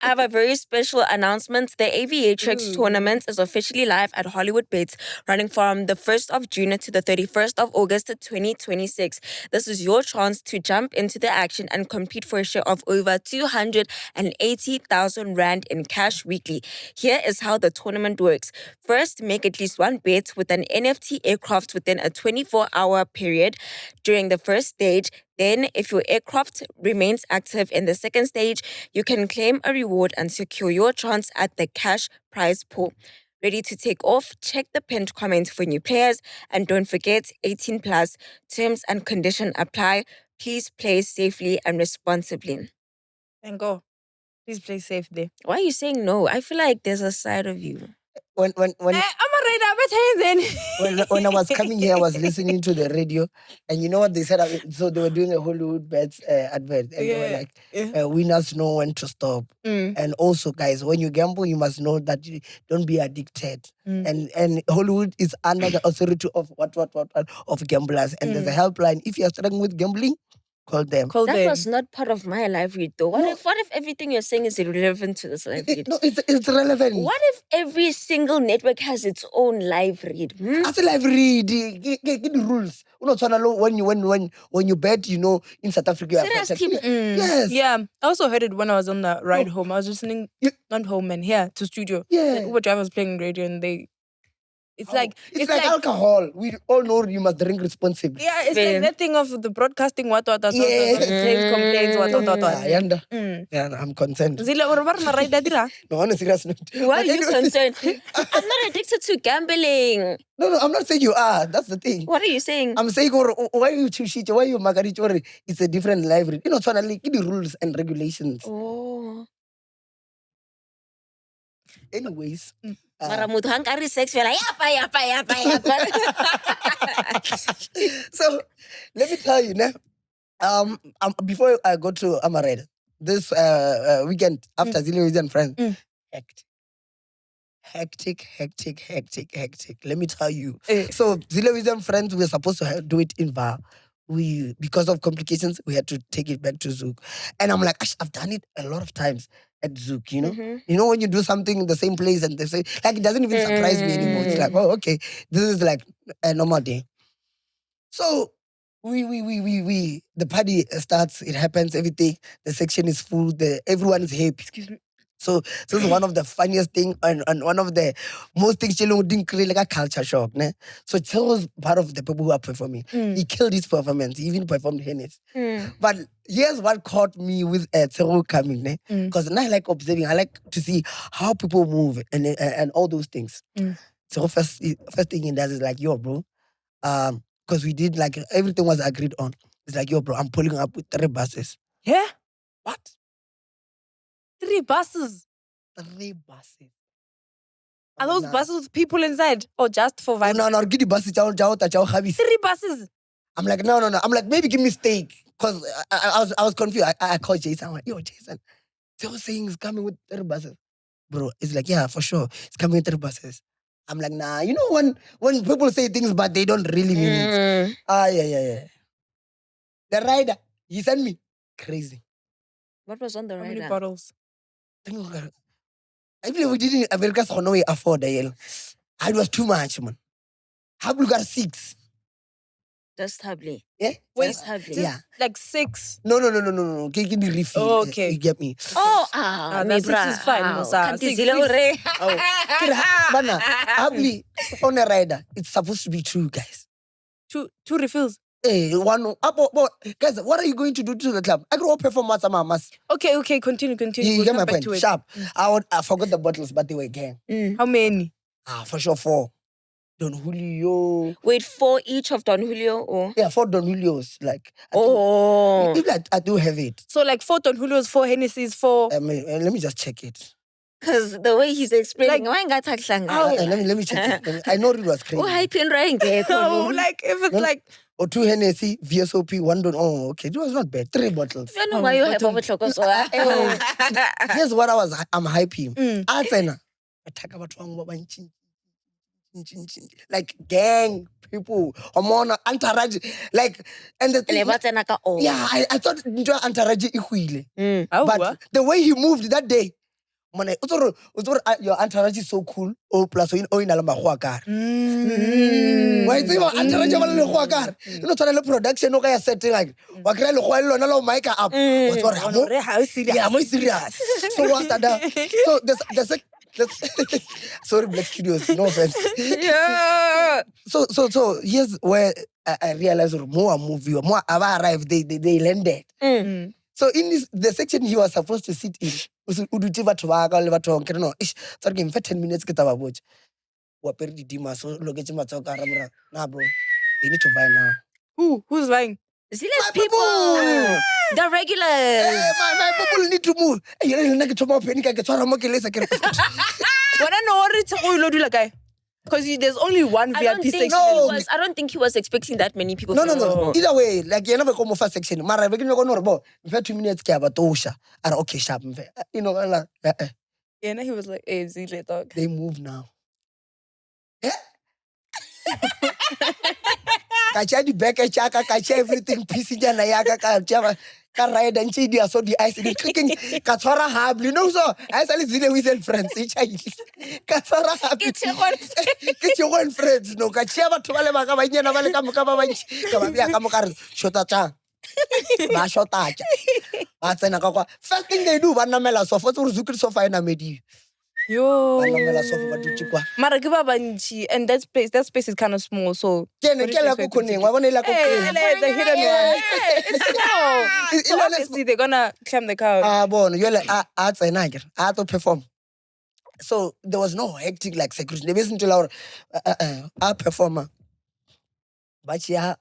I have a very special announcement. The Aviatrix tournament is officially live at Hollywood Bets, running from the 1st of June to the 31st of August 2026. This is your chance to jump into the action and compete for a share of over 280,000 Rand in cash weekly. Here is how the tournament works. First, make at least one bet with an NFT aircraft within a 24-hour period during the first stage. Then, if your aircraft remains active in the second stage, you can claim a reward and secure your chance at the cash prize pool. Ready to take off? Check the pinned comment for new players. And don't forget, 18 plus, terms and conditions apply. Please play safely and responsibly. And go. Please play safe there. Why are you saying no? I feel like there's a side of you. When I'm alright. I better then. when I was coming here, I was listening to the radio, and you know what they said? So they were doing a Hollywood Bets advert, and they were like, winners know when to stop. And also, guys, when you gamble, you must know that you don't be addicted. And Hollywood is under the authority of what of gamblers, and there's a helpline. If you're struggling with gambling, call them. That was not part of my live read though. What if everything you're saying is irrelevant to this live read? No, it's relevant. What if every single network has its own live read? As a live read, get the rules. When you bet, you know, in South Africa, you are Serious protected. team. Yes. Yeah. I also heard it when I was on the ride home. I was listening, not home and here to studio. Yeah. The Uber driver was playing radio and it's like alcohol. We all know you must drink responsibly. yeah, it's like that thing of the broadcasting what Yes. complaints what. Yeah, I'm concerned. Zile ore ba re na ride dira. No, on a serious note. Why are But you anyway, concerned? I'm not addicted to gambling. No, I'm not saying you are. That's the thing. What are you saying? I'm saying, why you choose shit? Why you magaricho? It's a different library. You know, finally, give the rules and regulations. Oh. Anyways. Mara motho ha nka re sex fela yapa. So, let me tell you, before I go to Amared, this weekend after Zillion and friends, hectic. Let me tell you. So Zillion and friends, we were supposed to do it in VAR. because of complications, we had to take it back to Zook. And I'm like, I've done it a lot of times at Zook, you know? You know, when you do something in the same place and they say, like, it doesn't even surprise me anymore. It's like, oh, okay, this is like a normal day. So the party starts, it happens, everything. The section is full, everyone is happy. Excuse me. So this is one of the funniest things and one of the most things didn't create like a culture shock. Ne? So Tshego was part of the people who are performing. He killed his performance. He even performed Hennes. But here's what caught me with Tshego coming. Because I like observing. I like to see how people move and all those things. Tshego first thing he does is like, yo, bro. Because we did like everything was agreed on. It's like, yo, bro, I'm pulling up with 3 buses. Yeah? What? 3 buses? 3 buses. Are those buses with people inside? Or just for vibes? No, give the buses. 3 buses? I'm like, no. I'm like, maybe give me steak. Because I was confused. I called Jason. I'm like, yo, Jason, they were saying he's coming with 3 buses. Bro, it's like, yeah, for sure. It's coming with 3 buses. I'm like, nah. You know when people say things but they don't really mean it. Yeah. The rider, he sent me. Crazy. What was on the How rider? many bottles? I believe we didn't America's afford the yellow. It was too much, man. Hablu got 6. Just Habli. Yeah? Wait, Just Habli. Yeah. Like 6? No. Give me refill. Oh, okay. You get me? Oh, that 6 is fine, Musa. 6. Bana, Habli on a rider. It's supposed to be true, guys. 2 refills. Hey, guys, what are you going to do to the club? I grew up performance. Okay, continue. You We'll get come my back point. to it. Sharp. I forgot the bottles, but they were gang. How many? For sure 4. Don Julio. Wait, 4 each of Don Julio? Or? Yeah, 4 Don Julios. Like, I do have it. So like 4 Don Julios, 4 Hennessy's, 4... let me just check it. Because the way he's explaining, Like, let let me check it. I know it was crazy. Oh, hi, pin right there. No, like if it's like... Or 2 Hennessy, VSOP, 1 Don. Oh, okay. It was not bad. 3 bottles. I know why you have over chocolate. Here's what I'm hyping. Like gang people, entourage, like, and the thing, yeah, I thought entourage equally, but the way he moved that day, man, your entourage is so cool. Oh, plus in alamahwakar. Why is it entourage alamahwakar? You know, trying to production okay setting like wakra lo khwelo na lo mic up. What's what? Yeah, I'm serious. So what? So the sorry, Black Studios, no offense. Yeah. So here's where I realized more movie, more have arrived, they landed. So in the section he was supposed to sit in, uduti batho ba ka le batho ke no sorry give me 10 minutes ke taba botse wa pere di dima so loketse matsao ka ramra na bro they need to buy now. Who's buying? Zile's people. The regulars. My people need to move. You know, like to more penny ka ke tshwara mo ke lesa ke When I know it's all you do like because there's only one VIP section. I don't think he was expecting that many people. No. Either way, like you never come first section. Mara we can go no bo. In 2 minutes ke aba tosha. Ara okay sharp. You know like Yeah, and he was like, "Hey, Zile dog." They move now. Yeah. Kacha di back chaka kacha everything piece jana yaka ka ride and chidi so the ice is clicking ka tshwara hab you know so I say Zile we sell friends ka tshwara hab ke tshego and friends no ka tshia batho ba le ba ka banyana ba le ka moka ba bantsi ka ba bia ka moka re shota tsa ba shota tsa ba tsena ka kwa first thing they do ba namela sofa tso re zukiri sofa ena medi Yo. namela sofa ba dutse kwa Mara ke ba bantsi and that space is kind of small so ke la go koneng wa bona la go the hidden one. It's small. So obviously they're gonna climb the couch. Bono yole a tsena ke a to perform. So there was no hectic like security. They wasn't allowed a performer. But yeah,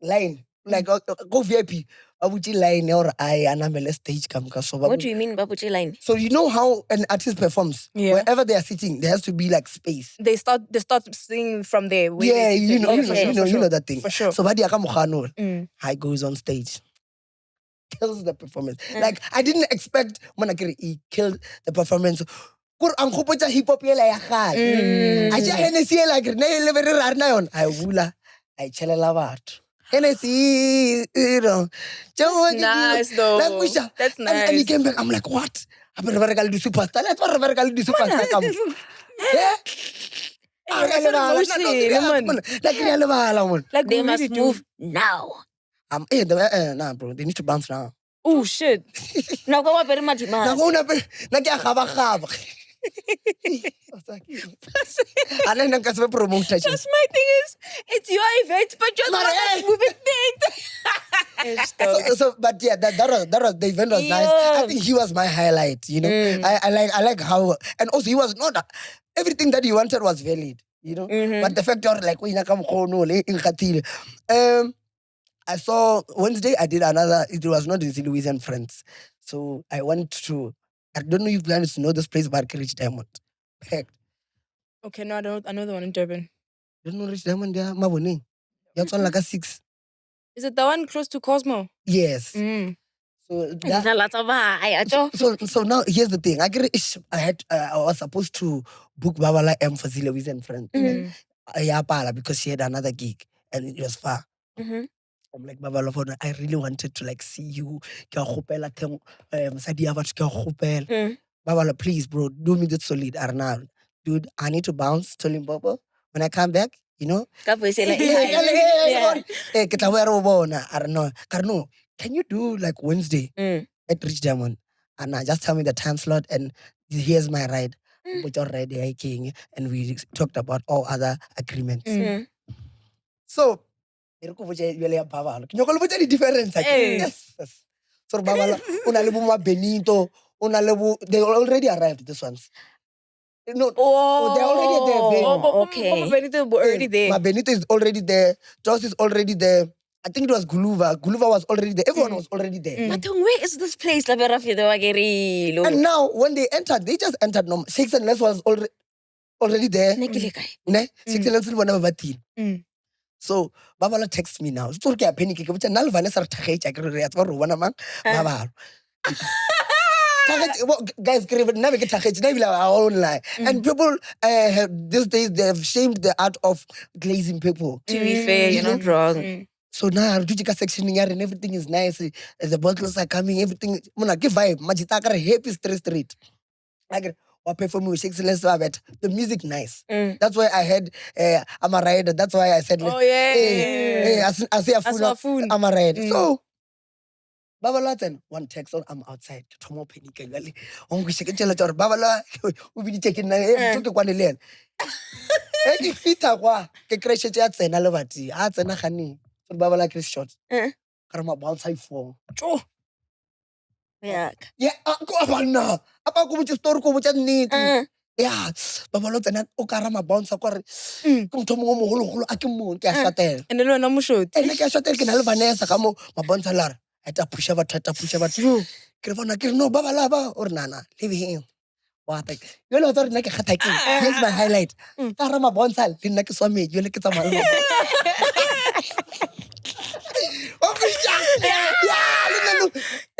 line like go VIP. Babuji line or I anamele stage kamka so. What do you mean Babuji line? So you know how an artist performs? Yeah. Wherever they are sitting, there has to be like space. They start singing from there. Yeah, you know that thing. For sure. So Badi Akamukhano, I goes on stage. Kills the performance. Like I didn't expect Monakiri he killed the performance. Kur ang khopotsa hip hop yela ya gale. A ja Hennessy like ne le very rare na yon. I wula, I chelela batho. And I see, Nice though. Like, That's and he nice. came back. I'm like, what? I'm a very do superstar. Let's what very do superstar. Come. Yeah. That's an emotion, man. Like They we must really do. move now. Nah, bro. They need to bounce now. Oh shit. Now go very much. Now go na gaba. I don't know because we promote Just my thing is, it's your event, but you're the one that's moving things. But yeah, that was the event was nice. I think he was my highlight. You know, I like how, and also he was not everything that he wanted was valid. You know, but the fact that like I saw Wednesday. I did another. It was not in Louis and Friends, so I went to. I don't know if you guys know this place, but Rich Diamond. Packed. Okay, no, I don't. I know the one in Durban. You don't know Rich Diamond? Yeah, Maboni. You have like a 6. Is it the one close to Cosmo? Yes. Mm. So So now here's the thing. I was supposed to book Babalwa M for Louis and Friends. Because she had another gig and it was far. I'm like, Babalwa, I really wanted to like see you. Babalwa, please, bro, do me this solid, Arnal. Dude, I need to bounce to Limpopo. When I come back, you know. Can you do like Wednesday at Rich Diamond? And just tell me the time slot and here's my ride. Which already I came and we talked about all other agreements. So, the difference. Yes. So, Babalwa, Benito, they already arrived, this ones. No, they're already there. Okay. Benito were already there. My Benito is already there. Joss is already there. I think it was Guluva. Guluva was already there. Everyone was already there. But where is this place? And now, when they entered, they just entered. No, Shakes and Les was already there. Ne? Shakes and Les will never be. So, Babalwa texts me now. So, okay, penny cake. Which is now Vanessa Tshego. I can read for one among Babalwa. Guys, never get Tshego. Never our own lie. And people these days they've shamed the art of glazing people. To be fair, you're not wrong. So now Rujika section and everything is nice. The bottles are coming, everything. Muna give vibe. Majitaka happy straight. Like or perform with Shakes less it. The music nice. That's why I had I'm a rider. That's why I said Oh yeah. hey, I see a fool. I'm a rider. So Babalwa one text on I'm outside. Tomo penny gali. Ongu shake tell it or Babalwa we be taking to one lane. Eki fita kwa ke crash chat tsena le bati. A tsena gani. Babalwa Chris shot. Karama bounce high for. Yeah. Yeah, go abana. Apa ko butse story ko butse nnete. Yeah, Babalwa tsena o karama bounce kwa re. Ke motho mo mogolo a ke mo ke a shatel. And then when I'm shot. Ene ke a shatel ke na le Vanessa ka mo ma bounce lara. Eta pusha batho. Ke bona ke no Babalwa or nana. Leave him. What like you know sorry nna ke khatha ke. Here's my highlight. Karama bounce le nna ke swame yo le ke tsamaya.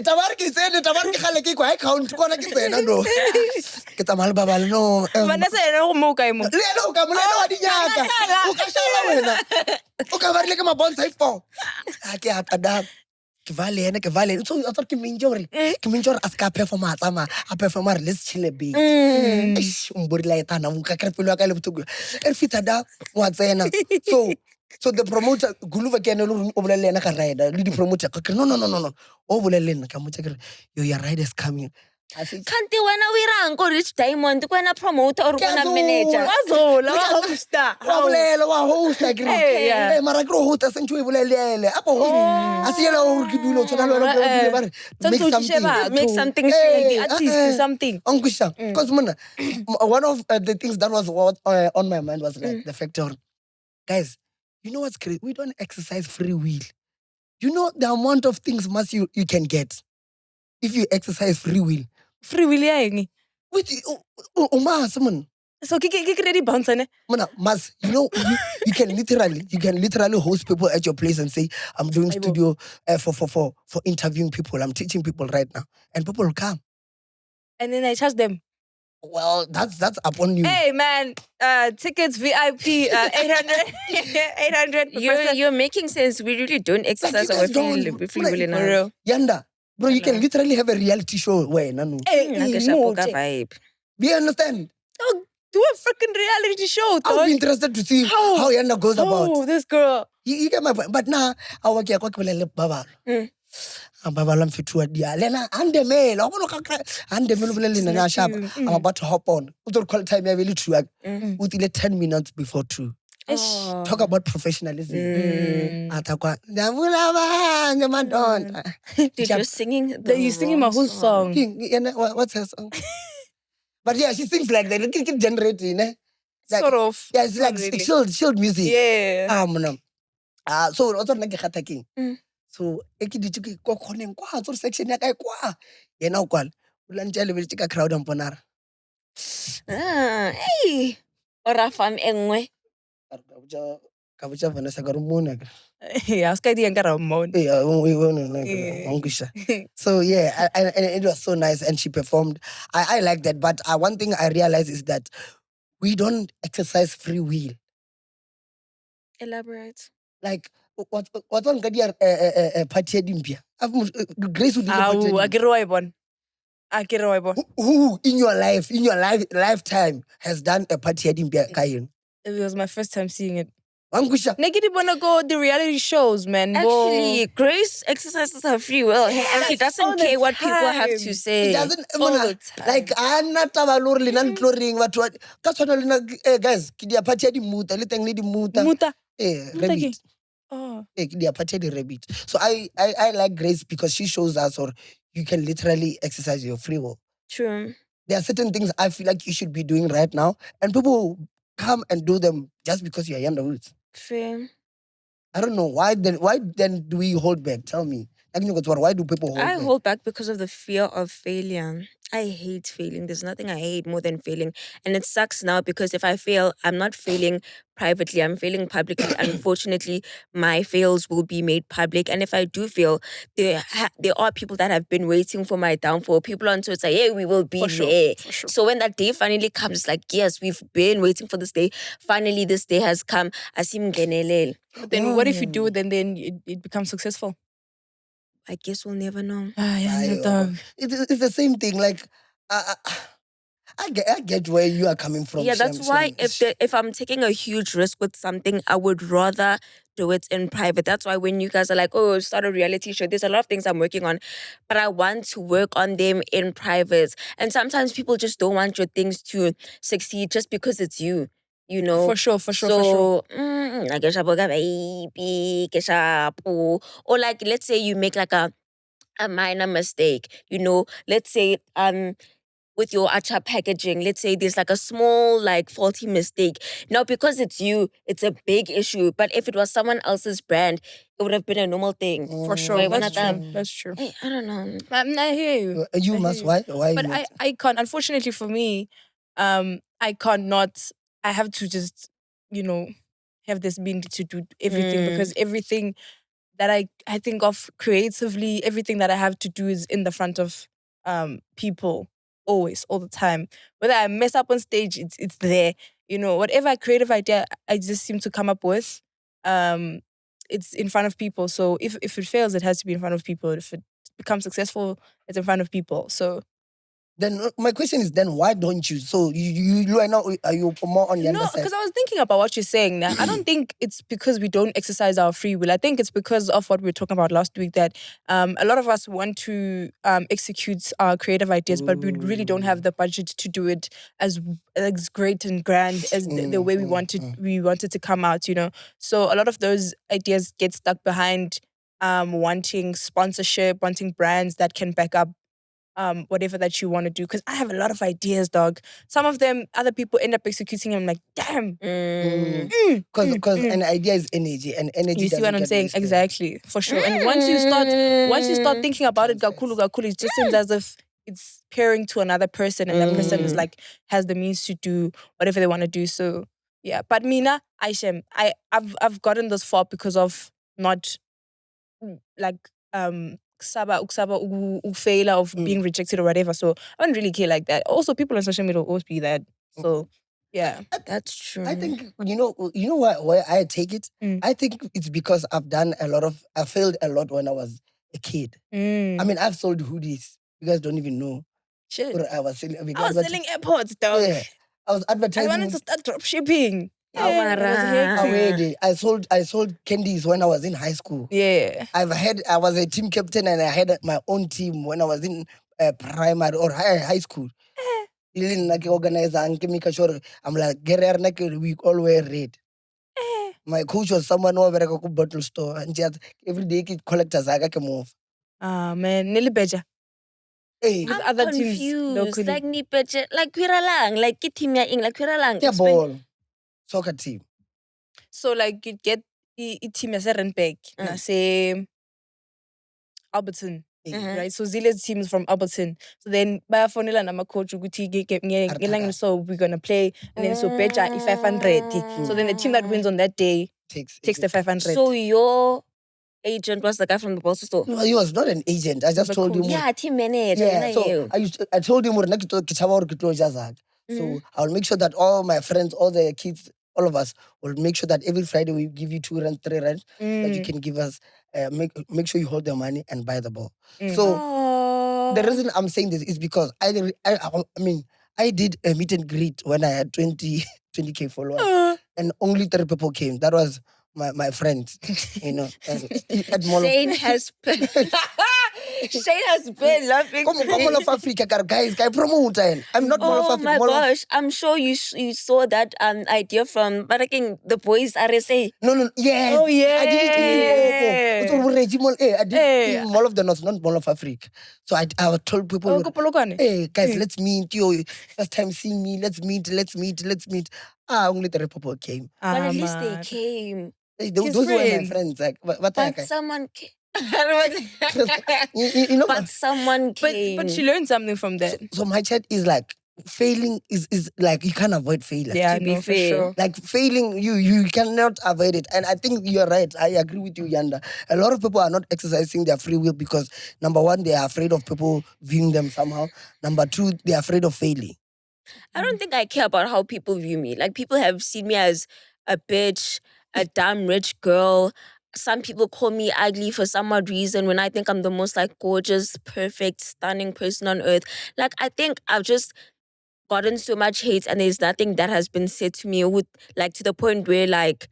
Tabarki said Tabarki Haleki quite count one again. No, get a malbabal. No, Vanessa, no more kaimo. Leno, come on, Ukashala. Ukavarlika my bonsai for. I can't adapt. Kivali and Kivali. So you're talking Minjori. Kiminjor as a performer, a performer, let's chill a bit. Burlaitana, Kakapula to go. And Fitada, what's so the promoter Guluva can overlena rider. The promoter no. Overlena Kamucha. Your rider is coming. Can't you when we rank or Rich Diamond when a promoter or when a manager? Host. Host agree. Yeah. Maragro host as into Bulele. I see Make something shady. At least something. Angusha. Because one of the things that was on my mind was like the factor. Guys, you know what's crazy? We don't exercise free will. You know the amount of things you can get if you exercise free will. Free will ya Which someone. So kiki ready bounce ne? Mas, you know, you can literally host people at your place and say, I'm doing studio for interviewing people. I'm teaching people right now. And people will come. And then I charge them. Well, that's upon you. Hey man, tickets VIP 800 800 per person. You're making sense. We really don't exercise you our guys don't. free will For enough. real. Yanda, bro, you can Hello. literally have a reality show where Nanu. Nakashapoka vibe. Do you understand? Oh, do a freaking reality show, I'll dog. be interested to see how Yanda goes about. Oh, this girl. You get my point. But now, I work here kwa Babalwa. Babalwa mfitua dia. Lena, ande mail. Ande mail vile na sharp. I'm about to hop on. Uto call time ya really true. Utile 10 minutes before 2. Oh. Talk about professionalism. Atakwa. Dude, you're singing You're singing my whole song. What's her song? But yeah, she sings like that. Keep generating, eh? Like, Sort of. yeah, it's like really. chilled music. Yeah. So also nna ke kgatha so e ke ditse ke kwa khoneng kwa so section ya kae kwa yena o kwala o lantse le ka crowd amponara hey. Ora fam engwe. ka botsa Vanessa ka re mona Yeah, ska di nkara mona. So yeah, and it was so nice and she performed. I like that, but one thing I realized is that we don't exercise free will. Elaborate. Like what on ka dia party ya dimpia Grace would who in your lifetime has done a party ya dimpia kayen? It was my first time seeing it. Angusha Negidi wanna go the reality shows, man. Actually, Grace exercises her free will, and she doesn't care what people have to say. it doesn't all the time. like ana taba lori le nan tloring batho ka tshwana le guys ke dia party ya dimuta le teng le dimuta Muta. rabbit Oh. ke dia party ya di rabbit. So I like Grace because she shows us or you can literally exercise your free will. True. There are certain things I feel like you should be doing right now and people come and do them just because you're young adults. Fair. I don't know why then do we hold back? Tell me. Why do people hold I back? hold back because of the fear of failure. I hate failing. There's nothing I hate more than failing. And it sucks now because if I fail, I'm not failing privately, I'm failing publicly. Unfortunately, my fails will be made public. And if I do fail, there are people that have been waiting for my downfall. People on Twitter say, hey, we will be there. For sure. So when that day finally comes, it's like, yes, we've been waiting for this day. Finally, this day has come. Asim genelel. Then what if you do it and then it becomes successful? I guess we'll never know. It's the same thing. Like, I get where you are coming from. Yeah, that's why if I'm taking a huge risk with something, I would rather do it in private. That's why when you guys are like, oh, start a reality show, there's a lot of things I'm working on, but I want to work on them in private. And sometimes people just don't want your things to succeed just because it's you. You know, For sure. like or like let's say you make like a minor mistake, you know, let's say with your acha packaging, let's say there's like a small like faulty mistake. Now because it's you, it's a big issue. But if it was someone else's brand, it would have been a normal thing. For sure. That's true. Hey, I don't know. I hear you. You must why? But I can't. Unfortunately for me, I can't not. I have to just, have this ability to do everything because everything that I think of creatively, everything that I have to do is in the front of people always, all the time. Whether I mess up on stage, it's there. Whatever creative idea I just seem to come up with, it's in front of people. So if it fails, it has to be in front of people. If it becomes successful, it's in front of people. So then my question is, then why don't you? So you are now, are you more on the other side? because I was thinking about what you're saying now. I don't think it's because we don't exercise our free will. I think it's because of what we were talking about last week, that a lot of us want to execute our creative ideas, but we really don't have the budget to do it as great and grand as the way we wanted to come out, So a lot of those ideas get stuck behind wanting sponsorship, wanting brands that can back up whatever that you want to do. Because I have a lot of ideas, dog. Some of them, other people end up executing them. I'm like, damn. Because an idea is energy, and energy. You see what I'm saying? wasted. Exactly, for sure. And once you start thinking about it, gakulu, it just seems as if it's pairing to another person, and that person is like has the means to do whatever they want to do. So yeah, but Mina, Aishem, I've gotten this far because of not like failure of being rejected or whatever. So I don't really care like that. Also, people on social media will always be that. So yeah, That's true. I think you know why I take it. I think it's because I failed a lot when I was a kid. I mean, I've sold hoodies. You guys don't even know. Shit. Or I was selling. I was selling AirPods, dog. Yeah, I was I advertising. wanted to start drop shipping. Yeah, That was hectic. I sold candies when I was in high school. Yeah. I was a team captain and I had my own team when I was in primary or high school. I'm like, we all wear red. My coach was someone over at a bottle store and just every day collectors I got move. Ah man, Nelly Beja. Hey, With I'm other teams confused. locally. Like ni peche, like kwira lang, like ke team ya ing, like kwira lang. yeah, Explain. ball soccer team. So like you get team as a Renpek, na say Alberton. Right, so Zile's team is from Alberton. So then bayafonela nama coach ukuthi so we're gonna play, and then so Beja 500. So then the team that wins on that day takes the 500. So your agent was the guy from the Bolsa store? No, he was not an agent. I just told him. Yeah, team manager. Yeah, so I told him so I'll make sure that all my friends, all the kids, all of us will make sure that every Friday we give you 2 rand, 3 rand, so that you can give us make sure you hold the money and buy the ball. So the reason I'm saying this is because I mean I did a meet and greet when I had 20K followers and only 3 people came. That was my friends, you know. At Shane has been Shane has been laughing. Come Mall of Africa, guys, promote. I'm not Mall of Africa. Oh my gosh, I'm sure you saw that idea from Baraking the boys RSA. No, yes. Oh yeah. I did it in I did it in Mall of the North, not Mall of Africa. So I told people, hey guys, let's meet. Yo, first time seeing me, let's meet. Only 3 people came. But at least they came. Those were my friends. Like, but someone came. you know, but someone came. But she learned something from that. So my chat is like, failing is like you can't avoid failure. Yeah, to be for fair. sure. Like failing, you cannot avoid it. And I think you're right. I agree with you, Yanda. A lot of people are not exercising their free will because number 1, they are afraid of people viewing them somehow. Number 2, they're afraid of failing. I don't think I care about how people view me. Like people have seen me as a bitch, a damn rich girl. Some people call me ugly for some odd reason when I think I'm the most like gorgeous, perfect, stunning person on earth. Like I think I've just gotten so much hate and there's nothing that has been said to me with like to the point where like,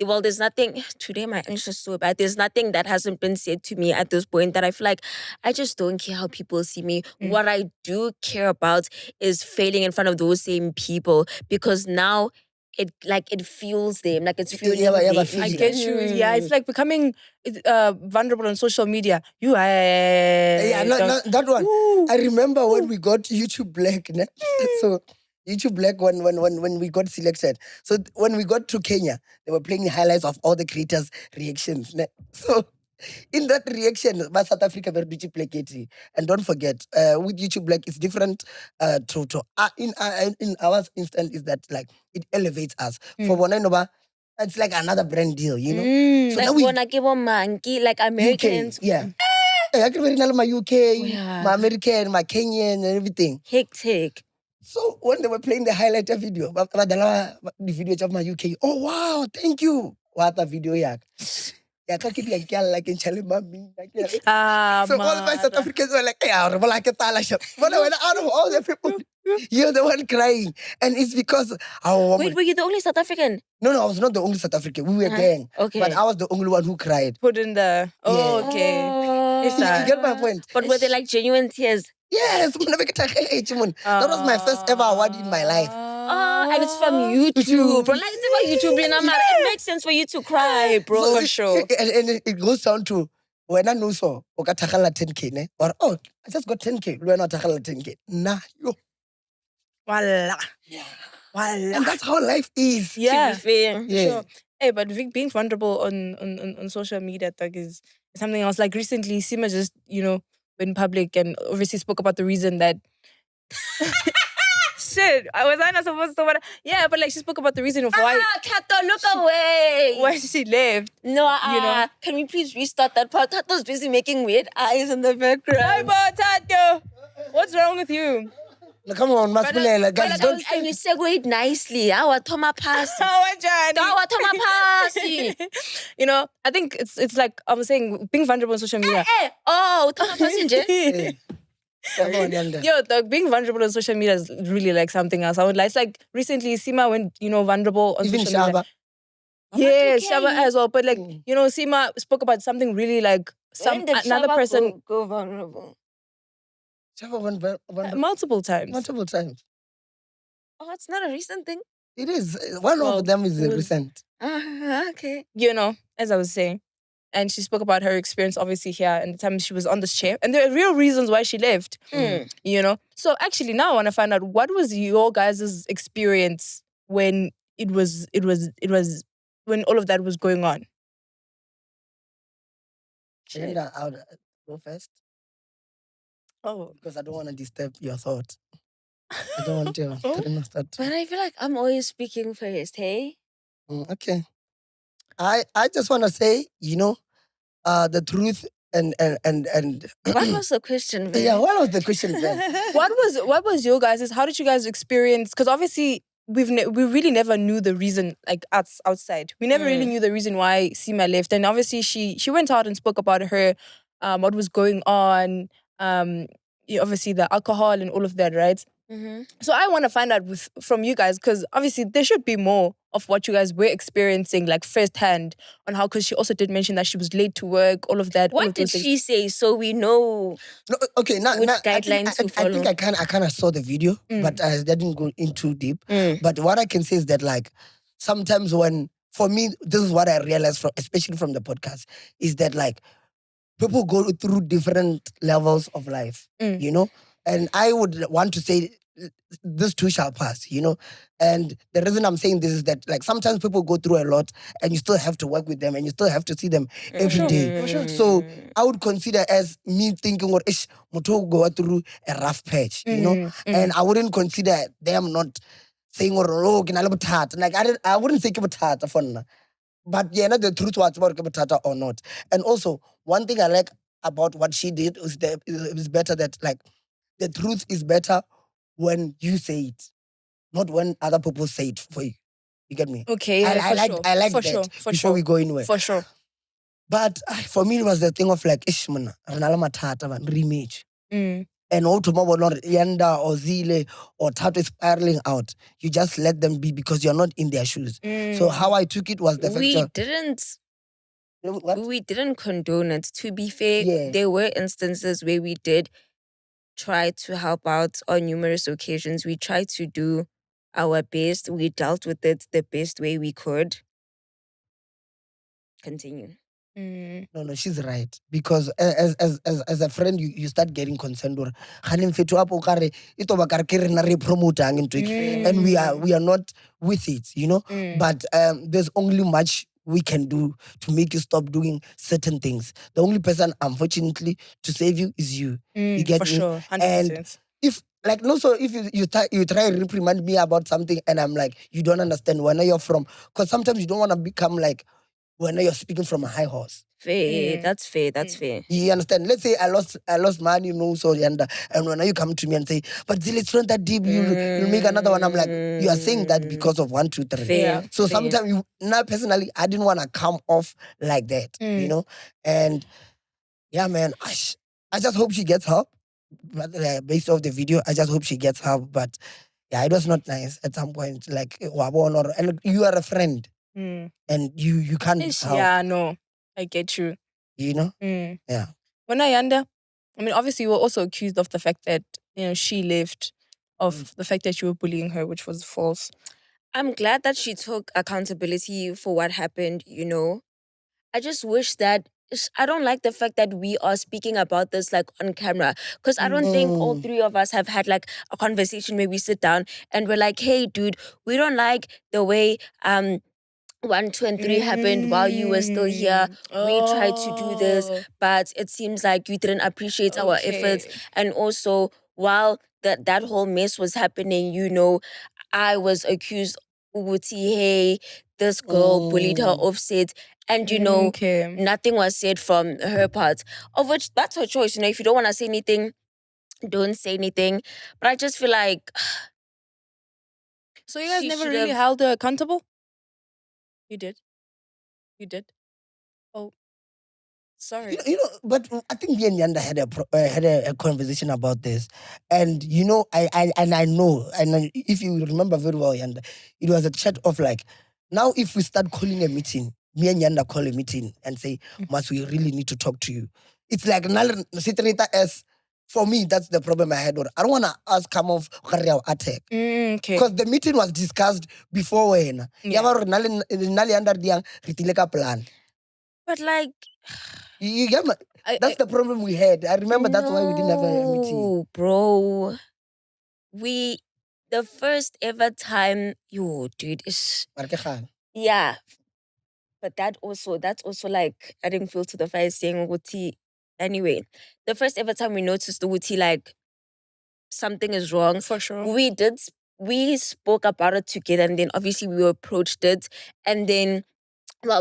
well, there's nothing today my English is so bad. There's nothing that hasn't been said to me at this point that I feel like I just don't care how people see me. What I do care about is failing in front of those same people because now it fuels them, like it's fueling them. I get you. Yeah, it's like becoming vulnerable on social media. You That one. Ooh. I remember when we got YouTube Black. So YouTube Black when we got selected. So when we got to Kenya, they were playing highlights of all the creators' reactions. So in that reaction, by South Africa very beauty placating. And don't forget, with YouTube Black, it's different in our instance is that like it elevates us. For Bonanova, it's like another brand deal, you know. So like monkey, like Americans. UK, yeah. I can very my UK, my American, my Kenyan, and everything. Hectic. So when they were playing the highlighter video, the video of my UK, oh wow, thank you. What a video yak. Like in Charlie Mummy. So all my South Africans were like, yeah, but out of all the people, you're the one crying. And it's because wait, were you the only South African? No, I was not the only South African. We were gang. Okay. But I was the only one who cried. Put in the okay. You get my point. But were they like genuine tears? Yes, that was my first ever award in my life. And it's from YouTube, bro. Like it's about YouTube, it makes sense for you to cry, bro. So for sure. And it goes down to when I know so, okatakala 10K, ne? Or I just got 10K. When I takala 10K, nah, yo. Voila. Yeah. Voila. And that's how life is. Yeah. To be fair. Yeah. Sure. Hey, but being vulnerable on social media is something else. Like recently, Sima just, went public and obviously spoke about the reason that shit. Was I not supposed to? Yeah, but like she spoke about the reason of why. Tato, look away. Why she left. No, you know. Can we please restart that part? Tato's busy making weird eyes in the Hi, background. Tato. What's wrong with you? No, come on, Masculine. Guys, don't. And you segued nicely. Our Toma pass. Our Johnny. Our Toma pass. You know, I think it's like I was saying, being vulnerable on social media. Oh, Toma passenger. Come on, Yanda. Yo, being vulnerable on social media is really like something else. I would like. It's like recently, Sima went, vulnerable on Even social media. Shaba. Yeah, okay. Shaba as well. But like, Sima spoke about something really like another person go vulnerable. Shaba went multiple times. multiple times. Oh, it's not a recent thing. It is. One of them is recent. Okay. As I was saying. And she spoke about her experience, obviously, here and the time she was on this chair. And there are real reasons why she left. So actually, now I want to find out, what was your guys' experience when when all of that was going on? Yanda, I'll go first. Oh. Because I don't want to disturb your thought. I don't want to start. But I feel like I'm always speaking first, hey? Okay. I just want to say, the truth and What was the question, then? yeah, what was the question then? What was your guys'? How did you guys experience? Because obviously we really never knew the reason, like us outside. We never really knew the reason why Sima left. And obviously she went out and spoke about her, what was going on, obviously the alcohol and all of that, right? Mm-hmm. So I want to find out from you guys, because obviously there should be more of what you guys were experiencing, like firsthand, on how, because she also did mention that she was late to work, all of that. What did she say? So we know. No, okay, now Which I guidelines to think follow? I kind of saw the video, but I didn't go in too deep. But what I can say is that, like, sometimes for me, this is what I realized especially from the podcast, is that like people go through different levels of life, and I would want to say this too shall pass, and the reason I'm saying this is that, like, sometimes people go through a lot and you still have to work with them and you still have to see them every day. For sure. So I would consider as me thinking, or ish, Moto go through a rough patch, and I wouldn't consider them not saying, oh, like I wouldn't say Kibatata for now. But yeah, not the truth was about Kibatata or not. And also, one thing I like about what she did is that it was better that, like, the truth is better when you say it, not when other people say it for you. You get me? Okay, I like for that sure, before we go anywhere. For sure. But for me, it was the thing of like, Ishmana, Ranala Matata, rematch. And all tomorrow, not Yanda or Zile or Tato spiraling out. You just let them be because you're not in their shoes. So how I took it was the fact we didn't condone it. To be fair, there were instances where we did try to help out on numerous occasions. We tried to do our best. We dealt with it the best way we could. Continue. No, she's right. Because as a friend, you start getting concerned. And we are not with it, But there's only much we can do to make you stop doing certain things. The only person, unfortunately, to save you is you. You get for me? sure, 100%. And if you try and reprimand me about something and I'm like, you don't understand where you're from, because sometimes you don't want to become like when you're speaking from a high horse. Fair. That's fair. That's fair. You understand? Let's say I lost money, so and when you come to me and say, but Zil, it's not that deep, you'll make another one. I'm like, you are saying that because of 1, 2, 3. Fair. So sometimes personally, I didn't want to come off like that, And yeah, man, I just hope she gets help. Based off the video, I just hope she gets help. But yeah, it was not nice at some point. Like, and you are a friend. And you can't help. Yeah, no, I get you. Yeah. When Ayanda, I mean, obviously, you were also accused of the fact that she left, of the fact that you were bullying her, which was false. I'm glad that she took accountability for what happened. I just wish that I don't like the fact that we are speaking about this like on camera, because I don't think all three of us have had like a conversation where we sit down and we're like, hey, dude, we don't like the way 1, 2, and 3 happened while you were still here. We tried to do this, but it seems like you didn't appreciate our efforts. And also, while that whole mess was happening, I was accused, Uguti, hey, this girl bullied her offset, and Okay. nothing was said from her part. Of which that's her choice. If you don't want to say anything, don't say anything. But I just feel like So you guys she never should really have- held her accountable? You did? You did? Oh, sorry. But I think me and Yanda had a conversation about this, and I know, if you remember very well, Yanda, it was a chat of like, now if we start calling a meeting, me and Yanda call a meeting and say, "Mas, we really need to talk to you." It's like as for me, that's the problem I had. I don't want to ask come off attack. Okay. Because the meeting was discussed before when. Yeah. Plan. but like You get my, that's the problem we had. I remember that's why we didn't have a meeting. No, bro. The first ever time, dude, yeah. But that's also like adding fuel to the fire, saying Uguti. Anyway, the first ever time we noticed Uguti, like something is wrong. For sure. We spoke about it together, and then obviously we approached it, and then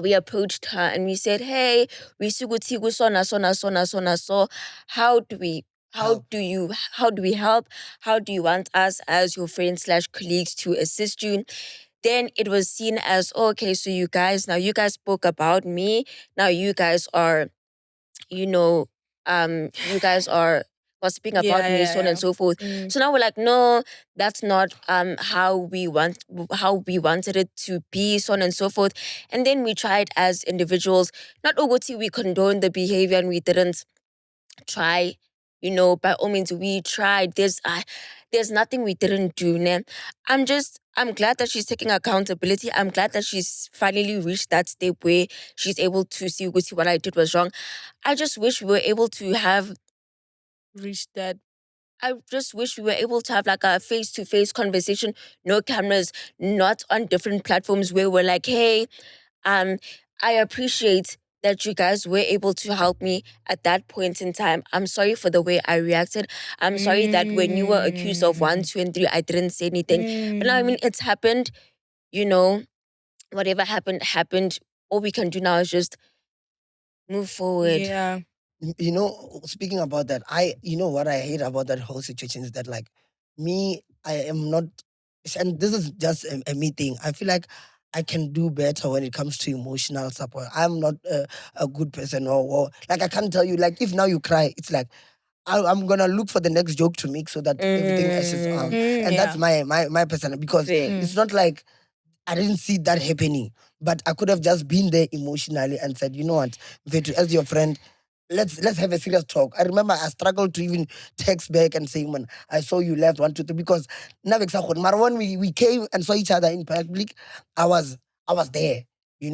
we approached her and we said, hey, we suguti sona sona sona sona so how do we Help. how do we help? How do you want us as your friends / colleagues to assist you? Then it was seen as, okay, so you guys spoke about me. Now you guys are, you guys are gossiping about me, so on and so forth. So now we're like, no, that's not how we wanted it to be, so on and so forth. And then we tried as individuals, not Ogoti, we condone the behavior and we didn't try, by all means we tried. There's nothing we didn't do. Ne? I'm glad that she's taking accountability. I'm glad that she's finally reached that step where she's able to see what I did was wrong. I just wish we were able to have Reached that. I just wish we were able to have like a face-to-face conversation, no cameras, not on different platforms where we're like, hey, I appreciate that you guys were able to help me at that point in time. I'm sorry for the way I reacted. I'm sorry that when you were accused of 1, 2, and 3, I didn't say anything. But now, I mean, it's happened, whatever happened. All we can do now is just move forward. Yeah. Speaking about that, what I hate about that whole situation is that, like, me, I am not, and this is just a me thing. I feel like I can do better when it comes to emotional support. I'm not a good person, or like I can't tell you, like, if now you cry, it's like I'm gonna look for the next joke to make so that everything ashes out, and that's my person, because it's not like I didn't see that happening, but I could have just been there emotionally and said, you know what, Vetu, as your friend, let's have a serious talk. I remember I struggled to even text back and say, man, I saw you left 1, 2, 3, because when we came and saw each other in public, I was there.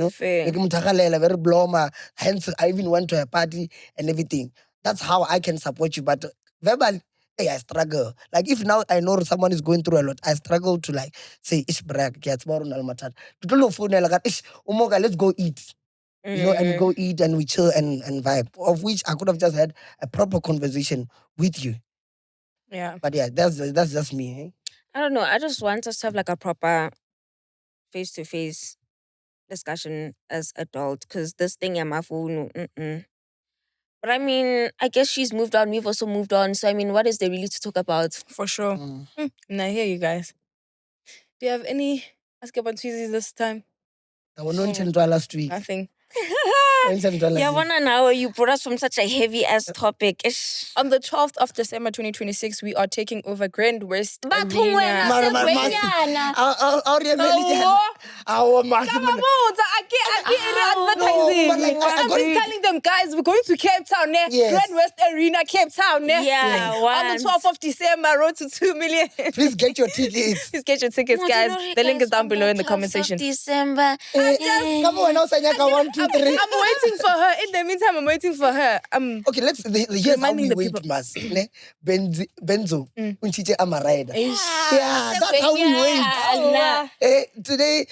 Fair. Like very bloma. Hence, I even went to a party and everything. That's how I can support you. But verbal, hey, I struggle. Like, if now I know someone is going through a lot, I struggle to like say, ish brag, get more on almatat. Let's go eat. And we go eat and we chill and vibe. Of which I could have just had a proper conversation with you. Yeah. But yeah, that's just me. Eh? I don't know. I just want us to have like a proper face-to-face discussion as adults, because this thing, my phone. But I mean, I guess she's moved on. We've also moved on. So I mean, what is there really to talk about? For sure. And I hear you guys. Do you have any ask about tweezies this time? I was not last week. Nothing. Yeah, one hour you brought us from such a heavy ass topic. Ish. On the 12th of December 2026, we are taking over Grand West Bathong Arena. wena, segwenyana. Advertising. I'm just telling them, guys, we're going to Cape Town. Yes. Grand West Arena, Cape Town. Yeah, On the 12th of December, road to 2 million. Please get your tickets. Please get your tickets, guys. The link is down below in the comment section. December. Come on, now, Sanyaka, 1, 2, 3. I'm waiting for her. In the meantime, I'm waiting for her. Okay, here's how reminding we the wait, people. Mas. Benzo, unchiche amaraida. Yeah, that's how we wait. Today,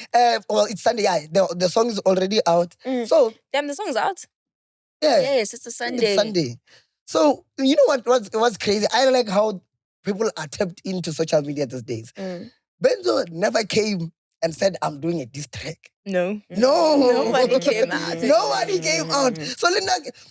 well, it's Sunday. Yeah, the song is already out. So, Damn, the song's out. Yes, it's a Sunday. It's Sunday. So, you know what's crazy? I like how people are tapped into social media these days. Benzo never came and said, I'm doing a diss track. No. No. Nobody came out. Nobody came out. So,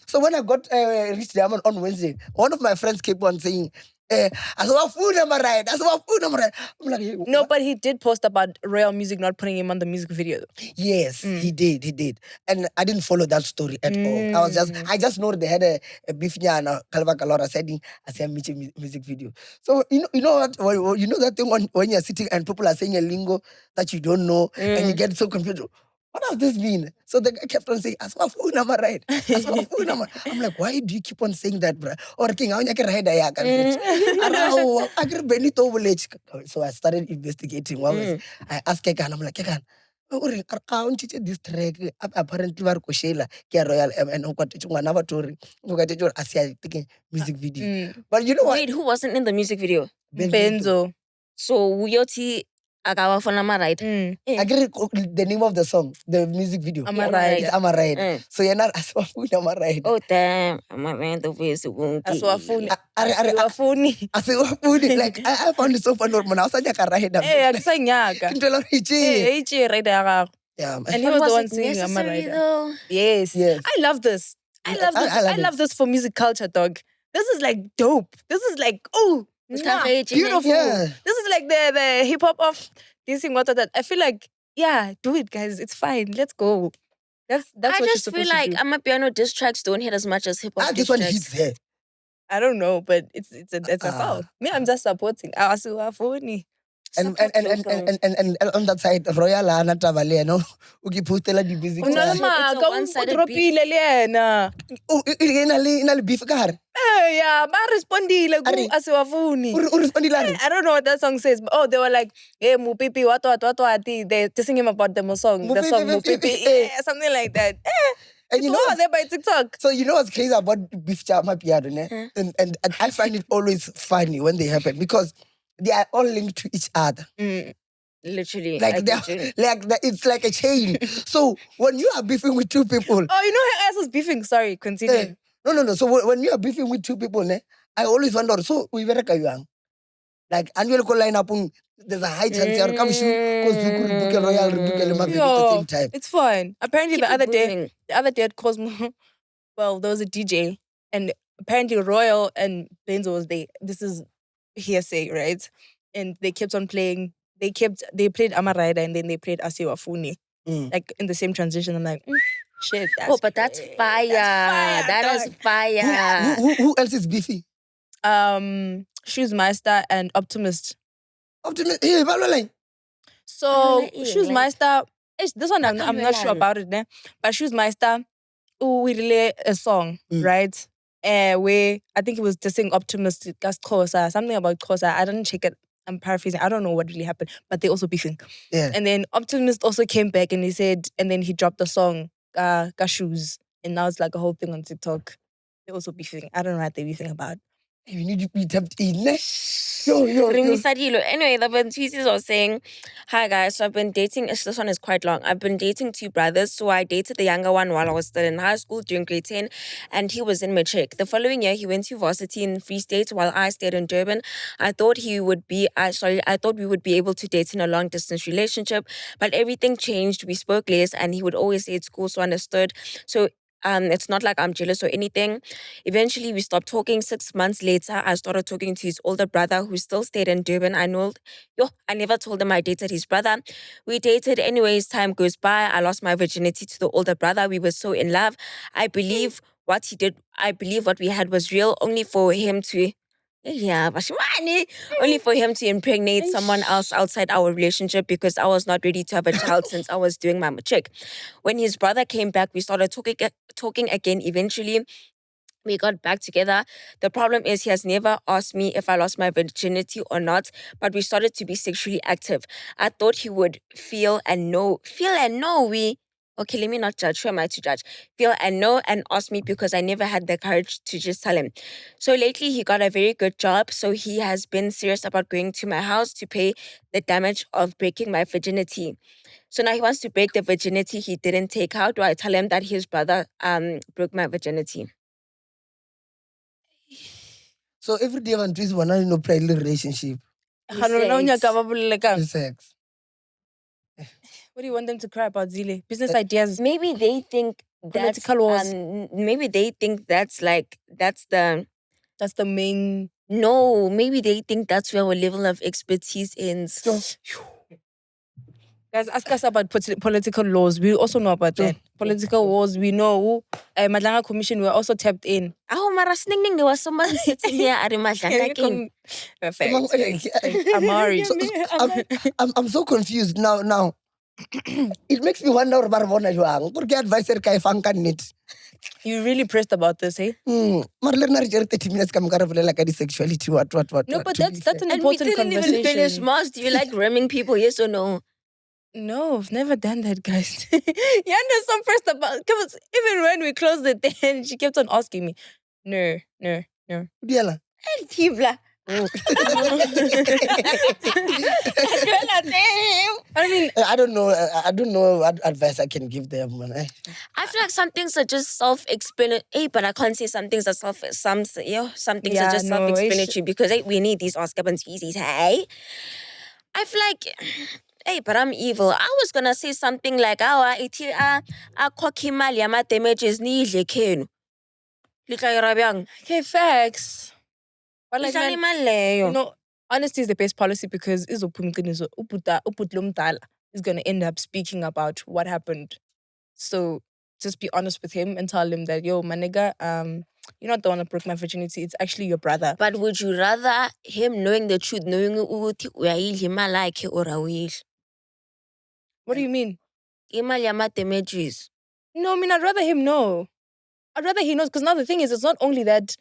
so when I got Rich Diamond on Wednesday, one of my friends kept on saying, I saw food, am I right? I saw food, am I right? I'm like, hey, No, but he did post about Royal Music not putting him on the music video. yes, he did. And I didn't follow that story at all. I just know they had a beef nyana, Kalva Kalora setting as a music video. So you know what? You know that thing when you're sitting and people are saying a lingo that you don't know and you get so confused. What does this mean? So the guy kept on saying, Aswafuna, am I right? Aswafuna. I'm like, why do you keep on saying that, bro? Or king, I can ride a So I started investigating. I asked Kekan, I'm like, Kekan, this track apparently var koshela ke Royal and taking music video. But you know what? Wait, who wasn't in the music video? Benzo. So Uyoti Agawa for Nama, right? I agree the name of the song, the music video. Am I right? It's Am I right? So you're not Aswafuni, am I right? Oh damn, I'm a man the way to Aswafuni. Aswafuni. Aswafuni. Like I found it so funny when I was like Eh, akusanyaka. Yeah. And he was the one singing Am I right? Yes. I love this. I love this for music culture, dog. This is like dope. This is like, oh, beautiful. Yeah. This is like the hip hop of this and what that. I feel like, yeah, do it, guys. It's fine. Let's go. That's I what you're just supposed feel like to do. I'm a piano diss tracks don't hit as much as hip hop This diss one tracks. hits there. I don't know, but it's a song. Me, I'm just supporting. Aswafuni. And on that side, Royal Ana Tavale, no? Uki postela di busy. It's a one-sided beef. Oh, inali beef car. Yeah, ba respondile ku Ari. Aswafuni. Respondilari. I don't know what that song says, but they were like, hey, Mupipi, what, they're singing him about the song. The song Mupipi, yeah, something like that. And It's you know all there by TikTok. So you know what's crazy about beef chama piano, ne? And I find it always funny when they happen because they are all linked to each other. Literally. Like it's like a chain. So when you are beefing with two people, Oh, you know who else is beefing? Sorry, continue. no. So when you are beefing with two people, ne, I always wonder. So we very young. Like annual line up, there's a high chance you'll come shoot because you could book a Royal, book a Lima at the same time. It's fine. Apparently Keep the other moving. day at Cosmo, well, there was a DJ and apparently Royal and Benzo was there. This is hearsay, right? And they kept on playing. They played Amarada and then they played Aswafuni. Like in the same transition. I'm like, shit. That's fire. That is fire. Who else is beefy? Shoesmeister and Optimist. Optimist. Hey, Babalwa. So Shoesmeister, this one I'm not sure about it, ne? But Shoesmeister, we relay a song, right? Where I think it was dissing Optimist, that's Kosa, something about Kosa. I didn't check it. I'm paraphrasing. I don't know what really happened, but they also beefing. Yeah. And then Optimist also came back and he said, and then he dropped the song, Shoes. And now it's like a whole thing on TikTok. They're also beefing. I don't know what they're beefing about. You need to be tapped in. Anyway, the Bentwises was saying, hi guys, so I've been dating, this one is quite long. I've been dating two brothers. So I dated the younger one while I was still in high school during grade 10 and he was in MacG. The following year, he went to varsity in Free State while I stayed in Durban. I thought we would be able to date in a long distance relationship, but everything changed. We spoke less and he would always say it's cool, so understood. So it's not like I'm jealous or anything. Eventually, we stopped talking. 6 months later, I started talking to his older brother who still stayed in Durban. I never told him I dated his brother. We dated anyways. Time goes by. I lost my virginity to the older brother. We were so in love. I believe what we had was real, only for him to impregnate someone else outside our relationship because I was not ready to have a child since I was doing my MacG. When his brother came back, we started talking again. Eventually, we got back together. The problem is he has never asked me if I lost my virginity or not, but we started to be sexually active. I thought he would feel and know. Okay, let me not judge. Who am I to judge? Feel and know and ask me because I never had the courage to just tell him. So lately he got a very good job. So he has been serious about going to my house to pay the damage of breaking my virginity. So now he wants to break the virginity he didn't take. How do I tell him that his brother broke my virginity? So every day one twist one no primary relationship. Sex. Sex. What do you want them to cry about, Zile? Business ideas. Maybe they think Political wars. maybe they think that's the main. no. Maybe they think that's where our level of expertise ends. Guys, ask us about political laws. We also know about that. Political wars, we know. Madlanga Commission, we're also tapped in. Oh, Mara Sningning, there was someone sitting here at Madlanga King. Perfect. Amari. I'm so confused now. It makes me wonder about what advisor kai net. You really pressed about this, eh? Mar 30 minutes like sexuality, what. No, but that's an And we important didn't even conversation. finish. Mars, do you like grooming people? Yes or no? No, I've never done that, guys. Yanda's so pressed about. Even when we closed it, then she kept on asking me. No. Diala. I mean, I don't know what advice I can give them, man. I feel like some things are just self-explanatory. But I can't say some things are some things are just self-explanatory because we need these Oscar and species. Hey, I feel like. Hey, but I'm evil. I was gonna say something like, kokimali ama damages ni lekenu. okay, facts. But like, man, You no, honesty is the best policy because is gonna end up speaking about what happened. So just be honest with him and tell him that, yo, my nigga, you're not the one that broke my virginity. It's actually your brother. But would you rather him knowing the truth, knowing like or What do you mean? imali ama damages? No, I mean, I'd rather him know. I'd rather he knows because now the thing is, it's not only that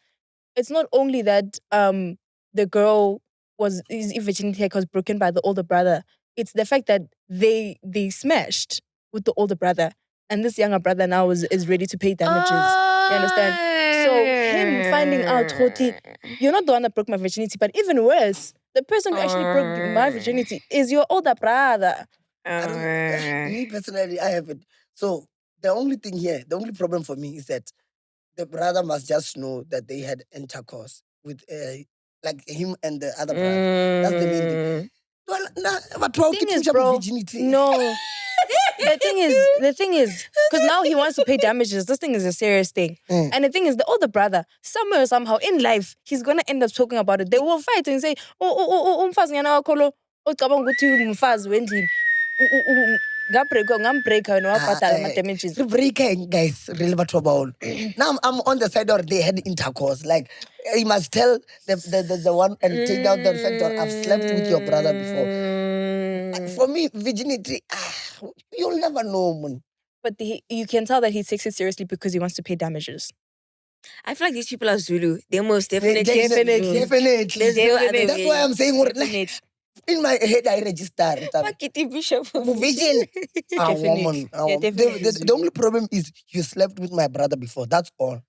the girl his virginity was broken by the older brother. It's the fact that they smashed with the older brother, and this younger brother now is ready to pay damages. You understand? So him finding out, you're not the one that broke my virginity, but even worse, the person who actually broke my virginity is your older brother. Me personally, I have it. So the only problem for me is that the brother must just know that they had intercourse with like him and the other brother. That's the main thing. Well, but thing is, bro, virginity. No. the thing is, because now he wants to pay damages. This thing is a serious thing. And the thing is, the older brother, somewhere, somehow, in life, he's gonna end up talking about it. They will fight and say, umfazi ngiyana wakho ocabanga ukuthi umfazi wendlini. Ngambreaka wena wabhadala ama-damages. Breaking, guys, really about. Now I'm on the side or they had intercourse. Like you must tell the one and take out the fact that I've slept with your brother before. For me, virginity, you'll never know, man. But you can tell that he takes it seriously because he wants to pay damages. I feel like these people are Zulu. They're most definitely. Definitely. There's no other way. That's why I'm saying, like, in my head, I register. Bishop. Vision. Woman. The only problem is you slept with my brother before. That's all.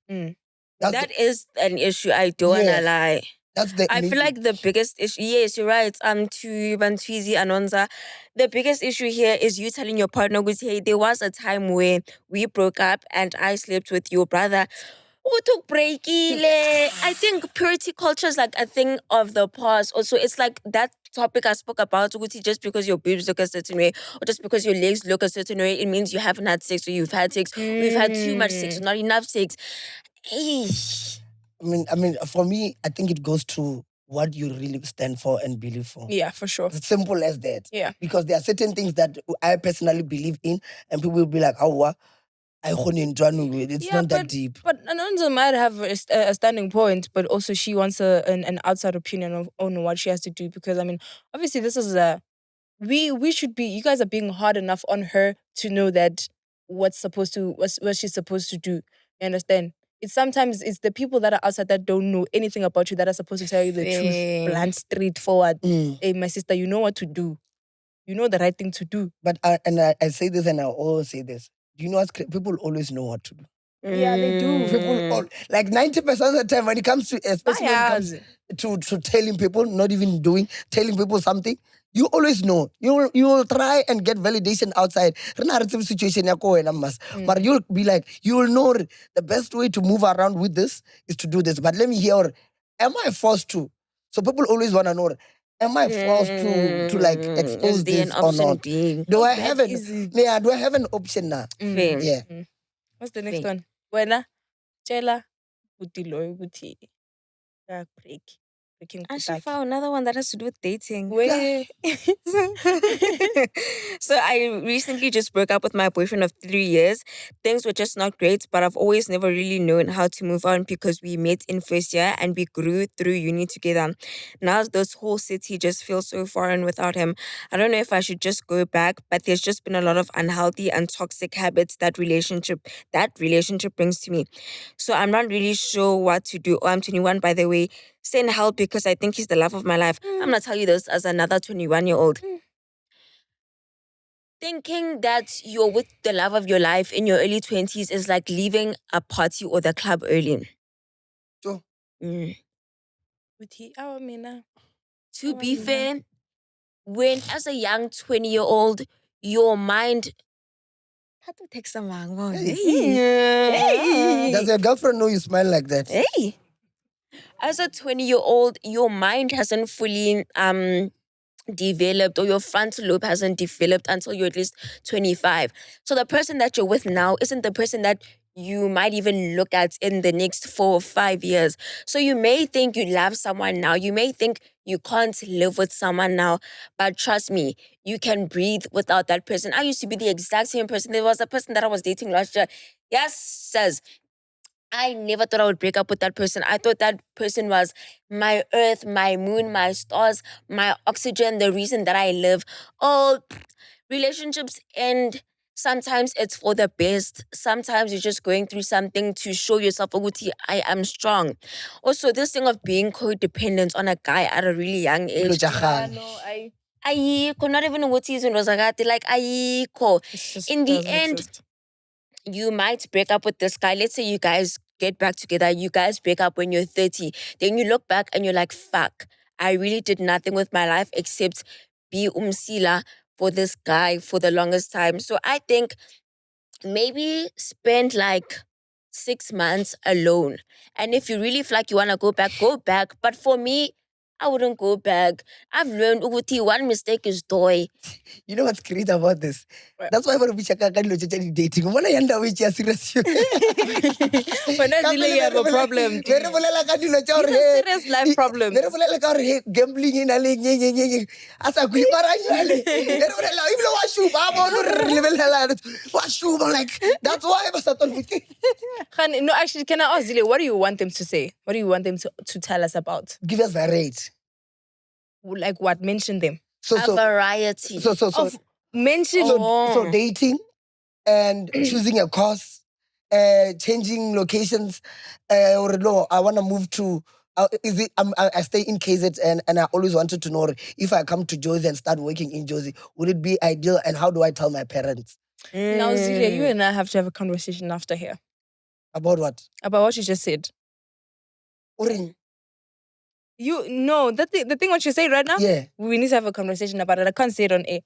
That is an issue. I don't wanna lie. I feel like the biggest issue. Yes, you're right. To Bantwizi Anonza, the biggest issue here is you telling your partner, hey, there was a time where we broke up and I slept with your brother. I think purity culture is like a thing of the past. Also, it's like that topic I spoke about. Just because your boobs look a certain way, or just because your legs look a certain way, it means you haven't had sex or you've had sex. We've had too much sex, not enough sex. I mean, for me, I think it goes to what you really stand for and believe for. Yeah, for sure. It's simple as that. Yeah. Because there are certain things that I personally believe in, and people will be like, "Oh, it's not that deep." But Anonza might have a standing point, but also she wants an outside opinion on what she has to do. Because I mean, obviously, this is we should be. You guys are being hard enough on her to know that what she's supposed to do. You understand? Sometimes it's the people that are outside that don't know anything about you that are supposed to tell you the truth, blunt, straightforward. Hey, my sister, you know what to do. You know the right thing to do. But I say this and I always say this. Do you know what people always know what to do? Yeah, they do. People like 90% of the time when it comes to, especially when it comes to telling people, not even telling people something, you always know. You will try and get validation outside. Situation, but you'll be like, you will know the best way to move around with this is to do this. But let me hear am I forced to? So people always want to know, am I forced to like expose Is there this an or option not? B? Do I That have an easy. yeah? Do I have an option now? Fair. Yeah. What's the next Fair. one? Wena, Chela, Buti Loy, Buti. Break. Breaking I should Kutaki. find another one that has to do with dating. Where? So I recently just broke up with my boyfriend of 3 years. Things were just not great, but I've always never really known how to move on because we met in first year and we grew through uni together. Now this whole city just feels so foreign without him. I don't know if I should just go back, but there's just been a lot of unhealthy and toxic habits that relationship brings to me. So I'm not really sure what to do. Oh, I'm 21 by the way. Send help because I think he's the love of my life. I'm gonna tell you this as another 21-year-old. Thinking that you're with the love of your life in your early 20s is like leaving a party or the club early. Sure. Buti, awa mina. To be fair, when as a young 20-year-old, your mind. How to take some Does your girlfriend know you smile like that? Hey. As a 20-year-old, your mind hasn't fully developed or your frontal lobe hasn't developed until you're at least 25. So the person that you're with now isn't the person that you might even look at in the next 4 or 5 years. So you may think you love someone now. You may think you can't live with someone now. But trust me, you can breathe without that person. I used to be the exact same person. There was a person that I was dating last year. Yes, says. I never thought I would break up with that person. I thought that person was my earth, my moon, my stars, my oxygen, the reason that I live. All relationships end. Sometimes it's for the best. Sometimes you're just going through something to show yourself, Uguti, I am strong. Also, this thing of being codependent on a guy at a really young age. No, Ayiko, not even Uguti is like ayiko. In the end, you might break up with this guy. Let's say you guys get back together. You guys break up when you're 30. Then you look back and you're like, fuck, I really did nothing with my life except be umsila for this guy for the longest time. So I think maybe spend like 6 months alone. And if you really feel like you want to go back, go back. But for me, I wouldn't go back. I've learned Uguti, one mistake is toy. You know what's great about this? That's why when we check out dating, when I end up with you serious. When I you have a problem. Very serious life problems. Very gambling in a as a quick like that's why I was No, actually, can I ask Zile, what do you want them to say? What do you want them to tell us about? give us a rate. Like what? Mention them. A variety. Mention. So dating and choosing a course, changing locations, or no, I want to move to. I stay in KZN and I always wanted to know if I come to Jozi and start working in Jozi, would it be ideal? And how do I tell my parents? Now, Zile, you and I have to have a conversation after here. About what? About what you just said. Uring. The thing what you say right now? Yeah. We need to have a conversation about it. I can't say it on air.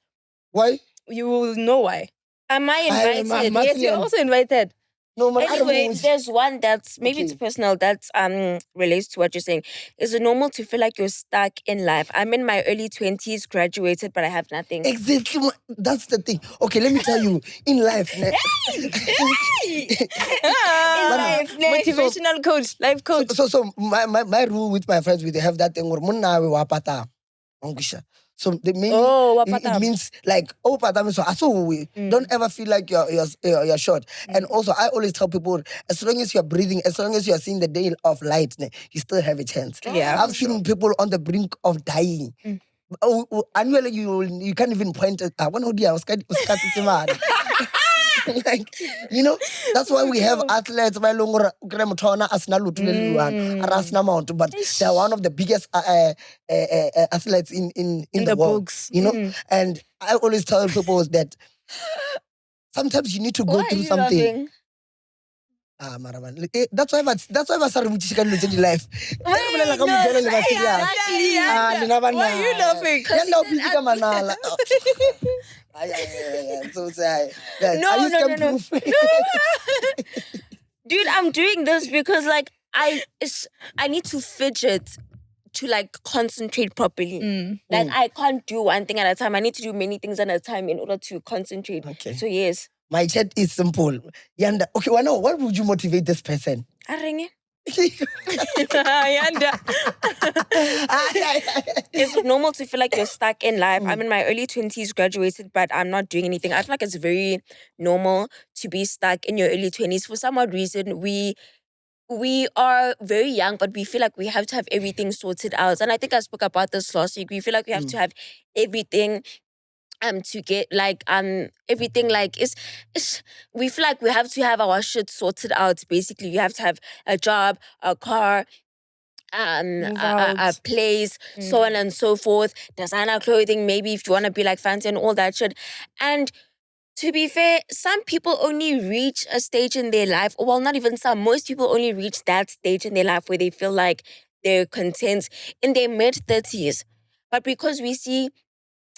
Why? You will know why. Am I invited? Yes, you're also invited. No, man, Anyway, there's one that's maybe it's Okay. personal that relates to what you're saying. Is it normal to feel like you're stuck in life? I'm in my early 20s, graduated, but I have nothing. Exactly. That's the thing. Okay, let me tell you. In life, Motivational coach, life coach. So my rule with my friends, we have that thing where munna we wapata. Angusha. So the meaning it means like patam so we don't ever feel like you're short. And also I always tell people, as long as you're breathing, as long as you're seeing the day of light, you still have a chance. Yeah. I've seen people on the brink of dying. Annually you can't even point at one I was like, that's why we have athletes by longer but they're one of the biggest athletes in the world, books. And I always tell people that sometimes you need to go through something. Laughing? That's why I started with life. Why are you laughing? So say, No. Dude, I'm doing this because like I need to fidget to like concentrate properly. Like I can't do one thing at a time. I need to do many things at a time in order to concentrate. Okay. So yes. My chat is simple. Yanda. Okay, well, no, what would you motivate this person? Arenge. Yanda. It's normal to feel like you're stuck in life. I'm in my early 20s, graduated, but I'm not doing anything. I feel like it's very normal to be stuck in your early 20s. For some odd reason, we are very young, but we feel like we have to have everything sorted out. And I think I spoke about this last week. We feel like we have to have everything to get like everything like is we feel like we have to have our shit sorted out. Basically, you have to have a job, a car, a place, so on and so forth. Designer clothing, maybe if you want to be like fancy and all that shit. And to be fair, some people only reach a stage in their life, or well, not even some, most people only reach that stage in their life where they feel like they're content in their mid-30s. But because we see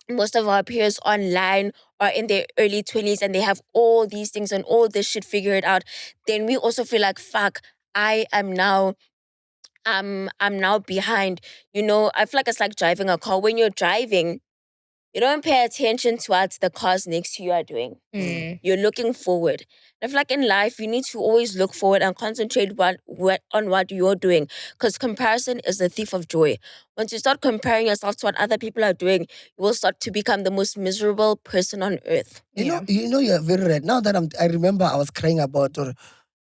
most of our peers online are in their early 20s and they have all these things and all this shit figured out, then we also feel like, fuck, I am now I'm now behind. You know, I feel like it's like driving a car. When you're driving, you don't pay attention to what the cars next to you are doing. You're looking forward. I feel like in life, you need to always look forward and concentrate on what you're doing. Because comparison is the thief of joy. Once you start comparing yourself to what other people are doing, you will start to become the most miserable person on earth. You know, you're very right. Now that I remember I was crying about or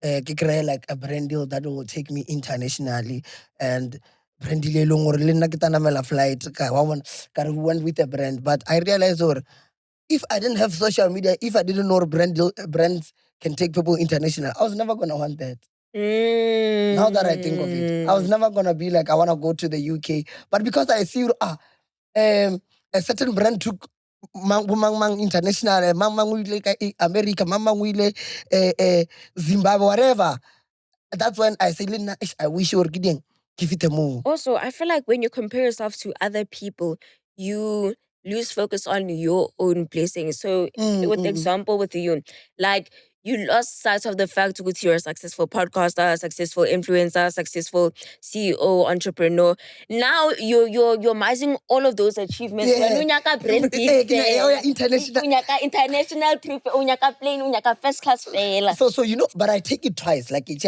like a brand deal that will take me internationally, and brand deal e leng gore le nna ke tanamela flight ka went with a brand, but I realized or if I didn't have social media, if I didn't know brands can take people international, I was never gonna want that. Now that I think of it, I was never gonna be like I wanna go to the UK, but because I see a certain brand took mang international, mang America, mang Zimbabwe, whatever. That's when I say, Lina, I wish you were getting give it a move. Also, I feel like when you compare yourself to other people, you lose focus on your own blessings. So, with the example with you, like you lost sight of the fact that you're a successful podcaster, a successful influencer, successful CEO, entrepreneur. Now you're mising all of those achievements. Yeah. Unyaka brand International. Unyaka international trip, unyaka plane, unyaka first class fare. So you know, but I take it twice. Like it's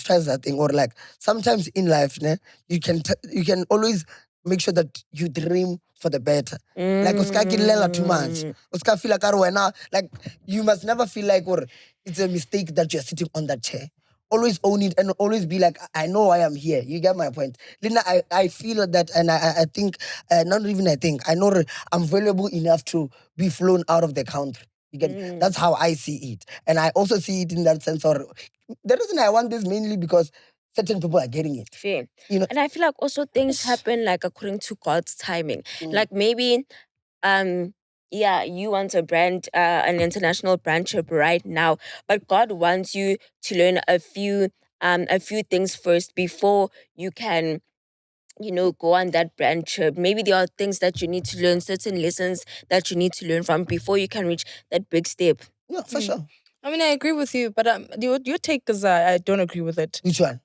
twice that thing. Or like sometimes in life, you can always make sure that you dream for the better. Like uska kilela too much. Uska feel like you must never feel like or it's a mistake that you're sitting on that chair. Always own it and always be like, I know I am here. You get my point. Lina, I feel that, and I think, not even I think, I know I'm valuable enough to be flown out of the country. You get that's how I see it. And I also see it in that sense. Or the reason I want this mainly because certain people are getting it. Fair. You know, And I feel like also things happen like according to God's timing. Like maybe you want a brand, an international brand trip right now, but God wants you to learn a few things first before you can, go on that brand trip. Maybe there are things that you need to learn, certain lessons that you need to learn from before you can reach that big step. yeah, for sure. I mean, I agree with you, but your take is I don't agree with it. Which one?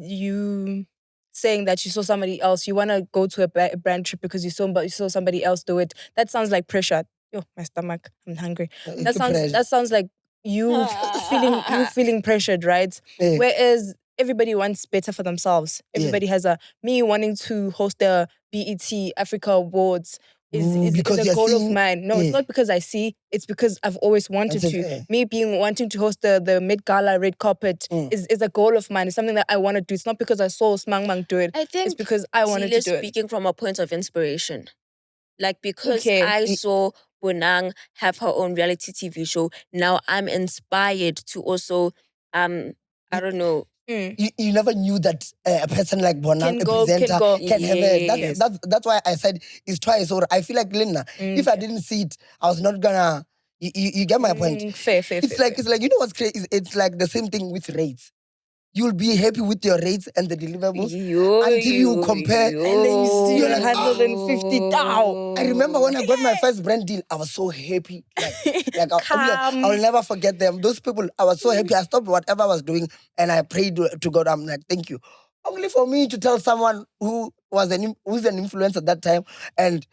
You saying that you saw somebody else, you want to go to a brand trip because you saw somebody else do it. That sounds like pressure. Oh, my stomach, I'm hungry. That sounds like you feeling pressured, right? Yeah. Whereas everybody wants better for themselves. Everybody has me wanting to host the BET Africa Awards. Is a goal of mine. No, it's not because I see. It's because I've always wanted to. Me wanting to host the Met Gala red carpet is a goal of mine. It's something that I want to do. It's not because I saw Smang Mang do it. I think it's because I wanted to do it. Speaking from a point of inspiration. Like because I saw Bonang have her own reality TV show. Now I'm inspired to also I don't know. You never knew that a person like Bonang, a presenter, can have a... That's why I said it's twice. Or I feel like, Lina, if I didn't see it, I was not gonna... You get my point? Fair. It's like, you know what's crazy? It's like the same thing with rates. you'll be happy with your rates and the deliverables Until until you compare. And then you see You're your like, 150,000. I remember when I got my first brand deal, I was so happy. I'll never forget them. Those people, I was so happy. I stopped whatever I was doing and I prayed to God. I'm like, thank you. Only for me to tell someone who's an influencer at that time and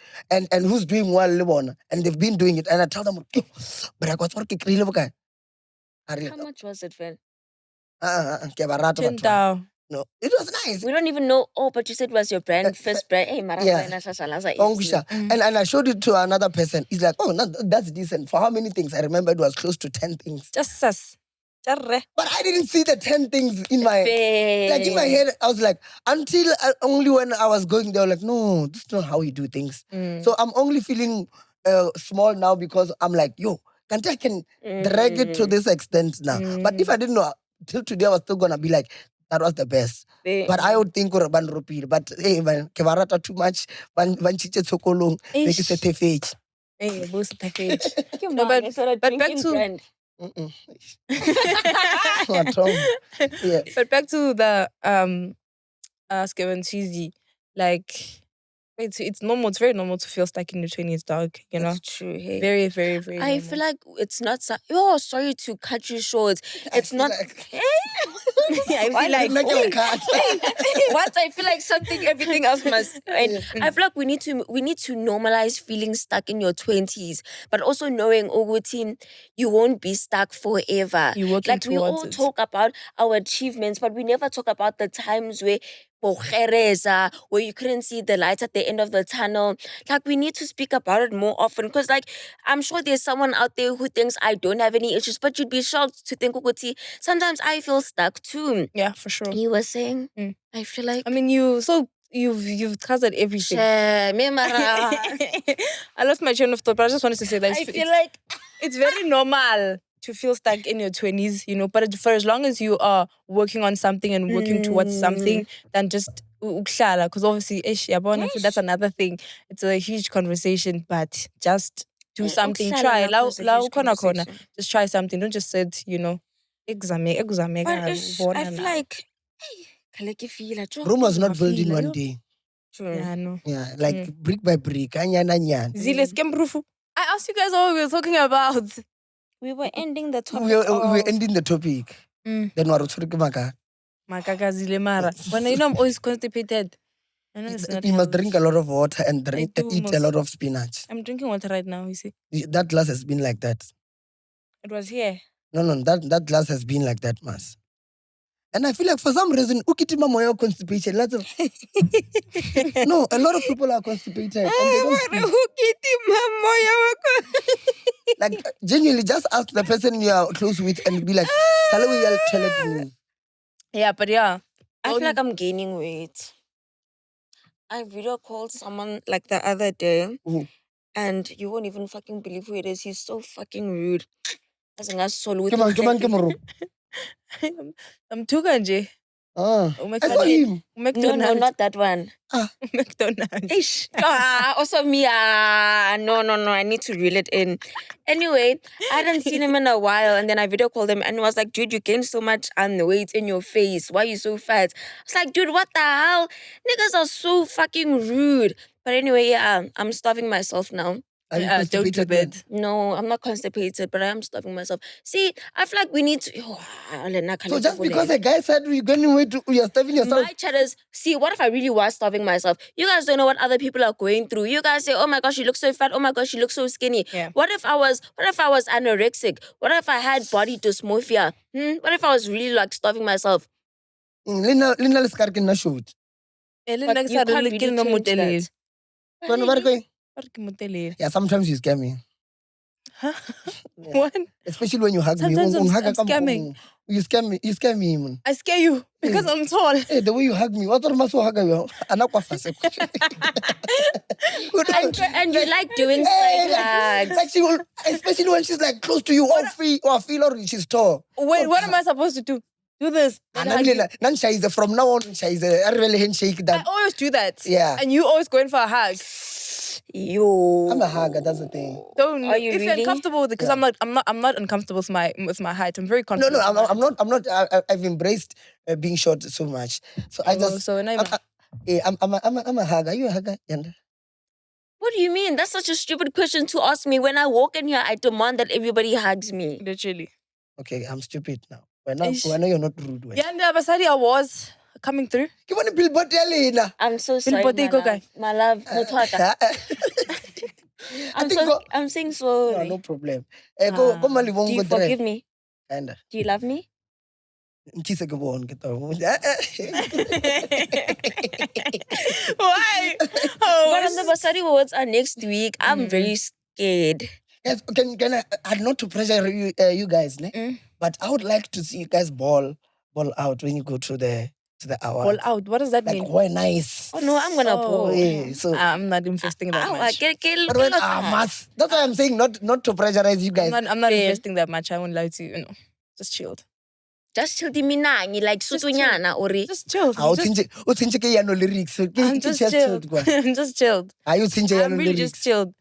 who's doing well, and they've been doing it. And I tell them, "Yo, but I got working. How much was it, Phil? $10,000. No, it was nice. We don't even know. Oh, but you said it was your first brand. Hey, Yeah. Marasa. And I showed it to another person. He's like, oh, no, that's decent. For how many things? I remember it was close to 10 things. Just us. But I didn't see the 10 things in my in my head. I was like, until only when I was going there, like, no, this is not how you do things. So I'm only feeling small now because I'm like, yo, can't I can drag it to this extent now. But if I didn't know, till today I was still gonna be like, that was the best. But I would think ban rupil. But hey, man, kevarata too much. Ban chiche tsokolong. Make it a fake. Hey, boost the page. No, but back to brand. What's wrong? Yeah. But back to the Ask and Cheesy, like it's normal. It's very normal to feel stuck in your 20s, dog. You know, That's true. Hey. very, very, very. I normal. feel like it's not. Oh, sorry to cut you short. It's not. I feel like what I feel like everything else must. And I feel like we need to normalize feeling stuck in your 20s, but also knowing Ogutin, you won't be stuck forever. You're working like we all towards it. talk about our achievements, but we never talk about the times where you couldn't see the light at the end of the tunnel. Like we need to speak about it more often because like I'm sure there's someone out there who thinks I don't have any issues, but you'd be shocked to think Ukuthi, sometimes I feel stuck too. Yeah, for sure. You were saying? I feel like I mean you've covered everything. I lost my train of thought, but I just wanted to say that I feel like it's very normal to feel stuck in your 20s, you know, but for as long as you are working on something and working towards something, then just because obviously that's another thing. It's a huge conversation, but just do something. Try. Just try something. Don't just sit, you know, exam. I feel like Rome was not built in one day. True. Yeah, I know. Yeah, like brick by brick. Zile skemrufu. I asked you guys what we were talking about. We were ending the topic. We were ending the topic. Then Makaka zile mara. When you know I'm always constipated. I know it's not you must healthy. drink a lot of water and eat a lot of spinach. I'm drinking water right now, you see. That glass has been like that. It was here. No, that glass has been like that, Mas. And I feel like for some reason, ukitima moyo constipation. Lots of no, a lot of people are constipated and they don't speak. Like genuinely, just ask the person you are close with and be like, "Salawi yal toilet me." Yeah, but yeah. I feel like I'm gaining weight. I video called someone like the other day, and you won't even fucking believe who it is. He's so fucking rude. Come on. I'm too kanji. I saw him. No, not that one. McDonald's. Ish. Also me. No. I need to reel it in. Anyway, I hadn't seen him in a while, and then I video called him and was like, dude, you gained so much weight in your face. Why are you so fat? I was like, dude, what the hell? Niggas are so fucking rude. But anyway, yeah, I'm starving myself now. Are you Don't do constipated? bed. No, I'm not constipated, but I am starving myself. See, I feel like we need to. So just because a guy said you're gaining weight, you're starving yourself. My chatters, see, what if I really was starving myself? You guys don't know what other people are going through. You guys say, oh my gosh, you look so fat. Oh my gosh, you look so skinny. Yeah. What if I was anorexic? What if I had body dysmorphia? What if I was really like starving myself? Lina Liskarkin na shoot. But you can't really change that. Where are you going? Yeah. Yeah, sometimes you scare me. Huh? Yeah. What? Especially when you hug me. Sometimes I'm scamming. You scare me, man. I scare you because I'm tall. Hey, the way you hug me. What are you hug you? And you like doing side hugs. Like she will, especially when she's like close to you or feel or she's tall. Wait, what am I supposed to do? Do this. From now on, I really handshake I that. always do that. Yeah. And you always go in for a hug. Yo. I'm a hugger, that's the thing. Don't. Are you if you're really? uncomfortable with it, because Yeah. I'm not uncomfortable with my height. I'm very No, confident. no, with my height. I'm not. I've embraced being short so much. So I Oh, just. so now I'm a hugger. Are you a hugger, Yanda? What do you mean? That's such a stupid question to ask me. When I walk in here, I demand that everybody hugs me. literally. Okay, I'm stupid now. Ish. When you're not rude. Yeah, and the Basadi Awards coming through. Give me billboard Elena. I'm so sorry, Billboard, my go, love. guy. My love, Mutwaka. I'm saying sorry. No problem. Go Do you forgive me? And Do you love me? nkise ke bone ke tao. Why? But on the Basari Awards are next week. I'm very scared. Yes, can I not to pressure you guys, ne? But I would like to see you guys ball out when you go to the awards. Ball out. What does that Like, mean? why nice? Oh no, I'm gonna ball. Yeah, so I'm not investing that much. but when that's why I'm saying not to pressurize you guys. I'm not investing that much. I won't lie to you. You know, just chilled. Just chill the minangi like sutunyana ori. Just chilled. How thinje ke yano lyrics. I'm just chilled. I'm just chilled. Are you thinje I'm yano really lyrics? just chilled.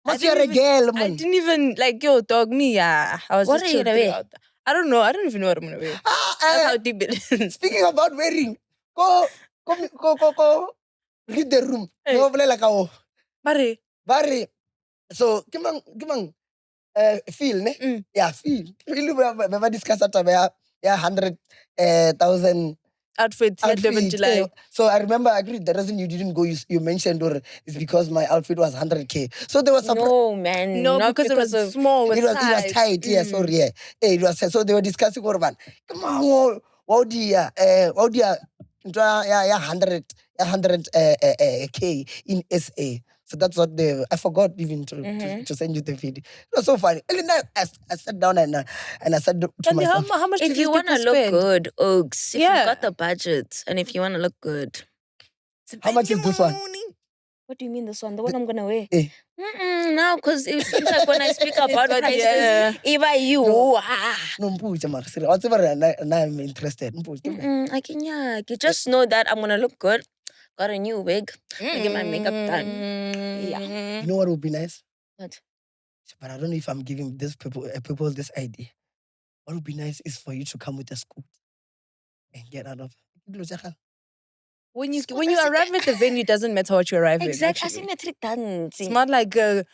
But you're a girl, I man. didn't even like yo dog me. Yeah, I was What just are you chilled gonna wear? throughout. I don't know. I don't even know what I'm gonna wear. That's how deep it is. Speaking about wearing, go read the room. Hey. No like oh. Mare. Bari. So kimang feel ne? Yeah, feel. Feel we discuss at yeah 100,000 Outfits. Yeah, outfit. July. So I remember I agreed the reason you didn't go you mentioned or is because my outfit was 100K. So there was some No, man. No, not because it was of small. it was tight. Yeah, sorry. Yeah. It was so they were discussing Orban. Come on, what do you yeah 100 K in SA. So that's what I forgot even to send you the video. It was so funny. And then I sat down and I said to Kandi, myself, how much if did you these want to people look spend? good, Oaks, if Yeah. you got the budget and if you want to look good. how much is this one? What do you mean this one? The one I'm going to wear? Eh. No, because it seems like when I speak about But prices, yeah. even you, No, Mpuja, Mar, serious. Whatever, and I'm interested. Mpuja. I can, yeah. You just know that I'm going to look good. Got a new wig. I get my makeup done. Yeah. You know what would be nice? What? But I don't know if I'm giving this people this idea. What would be nice is for you to come with a scoot and get out of. When you arrive at the venue, it doesn't matter what you arrive Exactly. in. Asymmetric dance. It's not like five.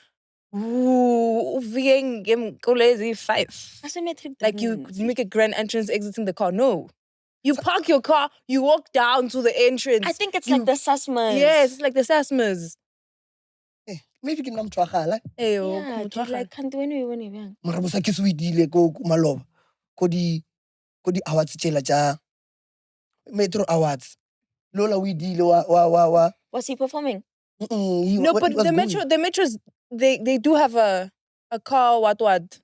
Asymmetric dance. Like you make a grand entrance exiting the car. No. You park your car, you walk down to the entrance. I think it's like the Sasmas. Yes, it's like the Sasmas. Maybe ke nna motho wa gala. Hey, Yeah, dude, like, can't do anyone. Mara mosa ke se o idile ko maloba. Ko di awards tsela tsa Metro Awards. Lola o idile wa. Was he performing? No, but the metros, they do have a car, what,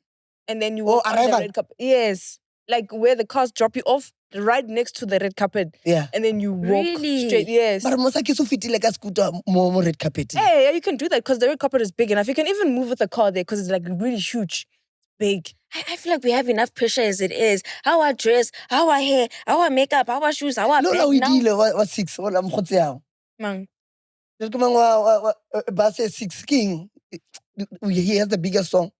and then you walk on the arrival. red carpet. Yes, like where the cars drop you off, right next to the red carpet. Yeah. And then you walk Really? straight. Yes. Mara mosa ke se o fitile ka scooter mo red carpet. Hey, yeah, you can do that because the red carpet is big enough. You can even move with the car there because it's like really huge, big. I feel like we have enough pressure as it is. How I dress, how I hair, how I makeup, how I shoes, how I Lola o bag now. idile wa 6 wala mkhotse yao. Man. Just come on, Bass 6 King. He has the biggest song.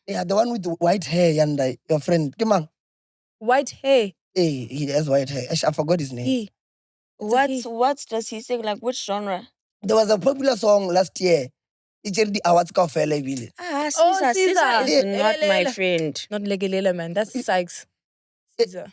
Yeah, the one with the white hair, Yanda, your friend. Come on. White hair. Hey, he has white hair. I forgot his name. He. What does he sing? Like which genre? There was a popular song last year. It's the awards ka fela ebile. Ah, Oh, Caesar. Caesar. Caesar is Yeah. not my Lelela. friend. Not Legelela, man. That's Sykes. Caesar.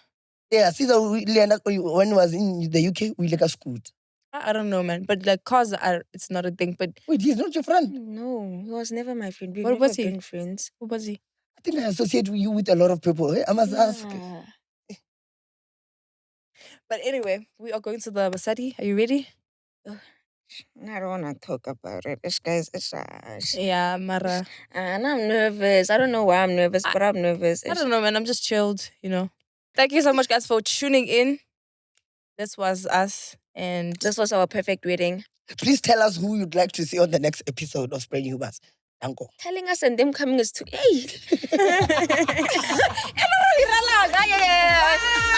Yeah, Caesar, when he was in the UK, we like a scoot. I don't know, man. But like cars it's not a thing. But Wait, he's not your friend. No, he was never my friend. We've What never was he? been friends. who was he? I think I associate you with a lot of people. I must ask. Yeah. But anyway, we are going to the Basadi. Are you ready? I don't want to talk about it. This guy's Yeah, Mara. and I'm nervous. I don't know why I'm nervous, but I'm nervous. I don't know, man. I'm just chilled, you know. Thank you so much, guys, for tuning in. This was us. And This was our perfect wedding. Please tell us who you'd like to see on the next episode of Spreading Humors. Uncle. Telling us and them coming is too. Hey.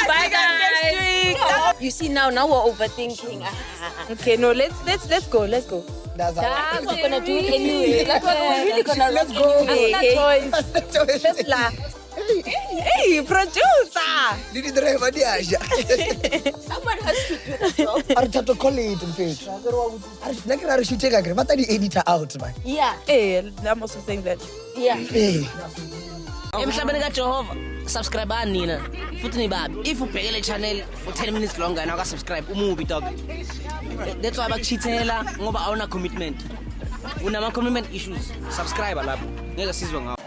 Bye guys. You see now we're overthinking. Okay, no, let's go. That's how. We're gonna do it anyway. Let's go. Let's laugh. Hey, producer. Did the driver diaja? Someone has to do the job. Are to call it in fact. Are should take a but the editor out, man. Yeah. Hey, I'm also saying that. Yeah. Hey. Emhlabeni kaJehova subscribe nina futhi nibabi if ubhekele channel for 10 minutes longer now ka subscribe umubi dog that's why bakuchithela ngoba awuna commitment unama commitment issues subscribe lapho ngeke sizwe ngawo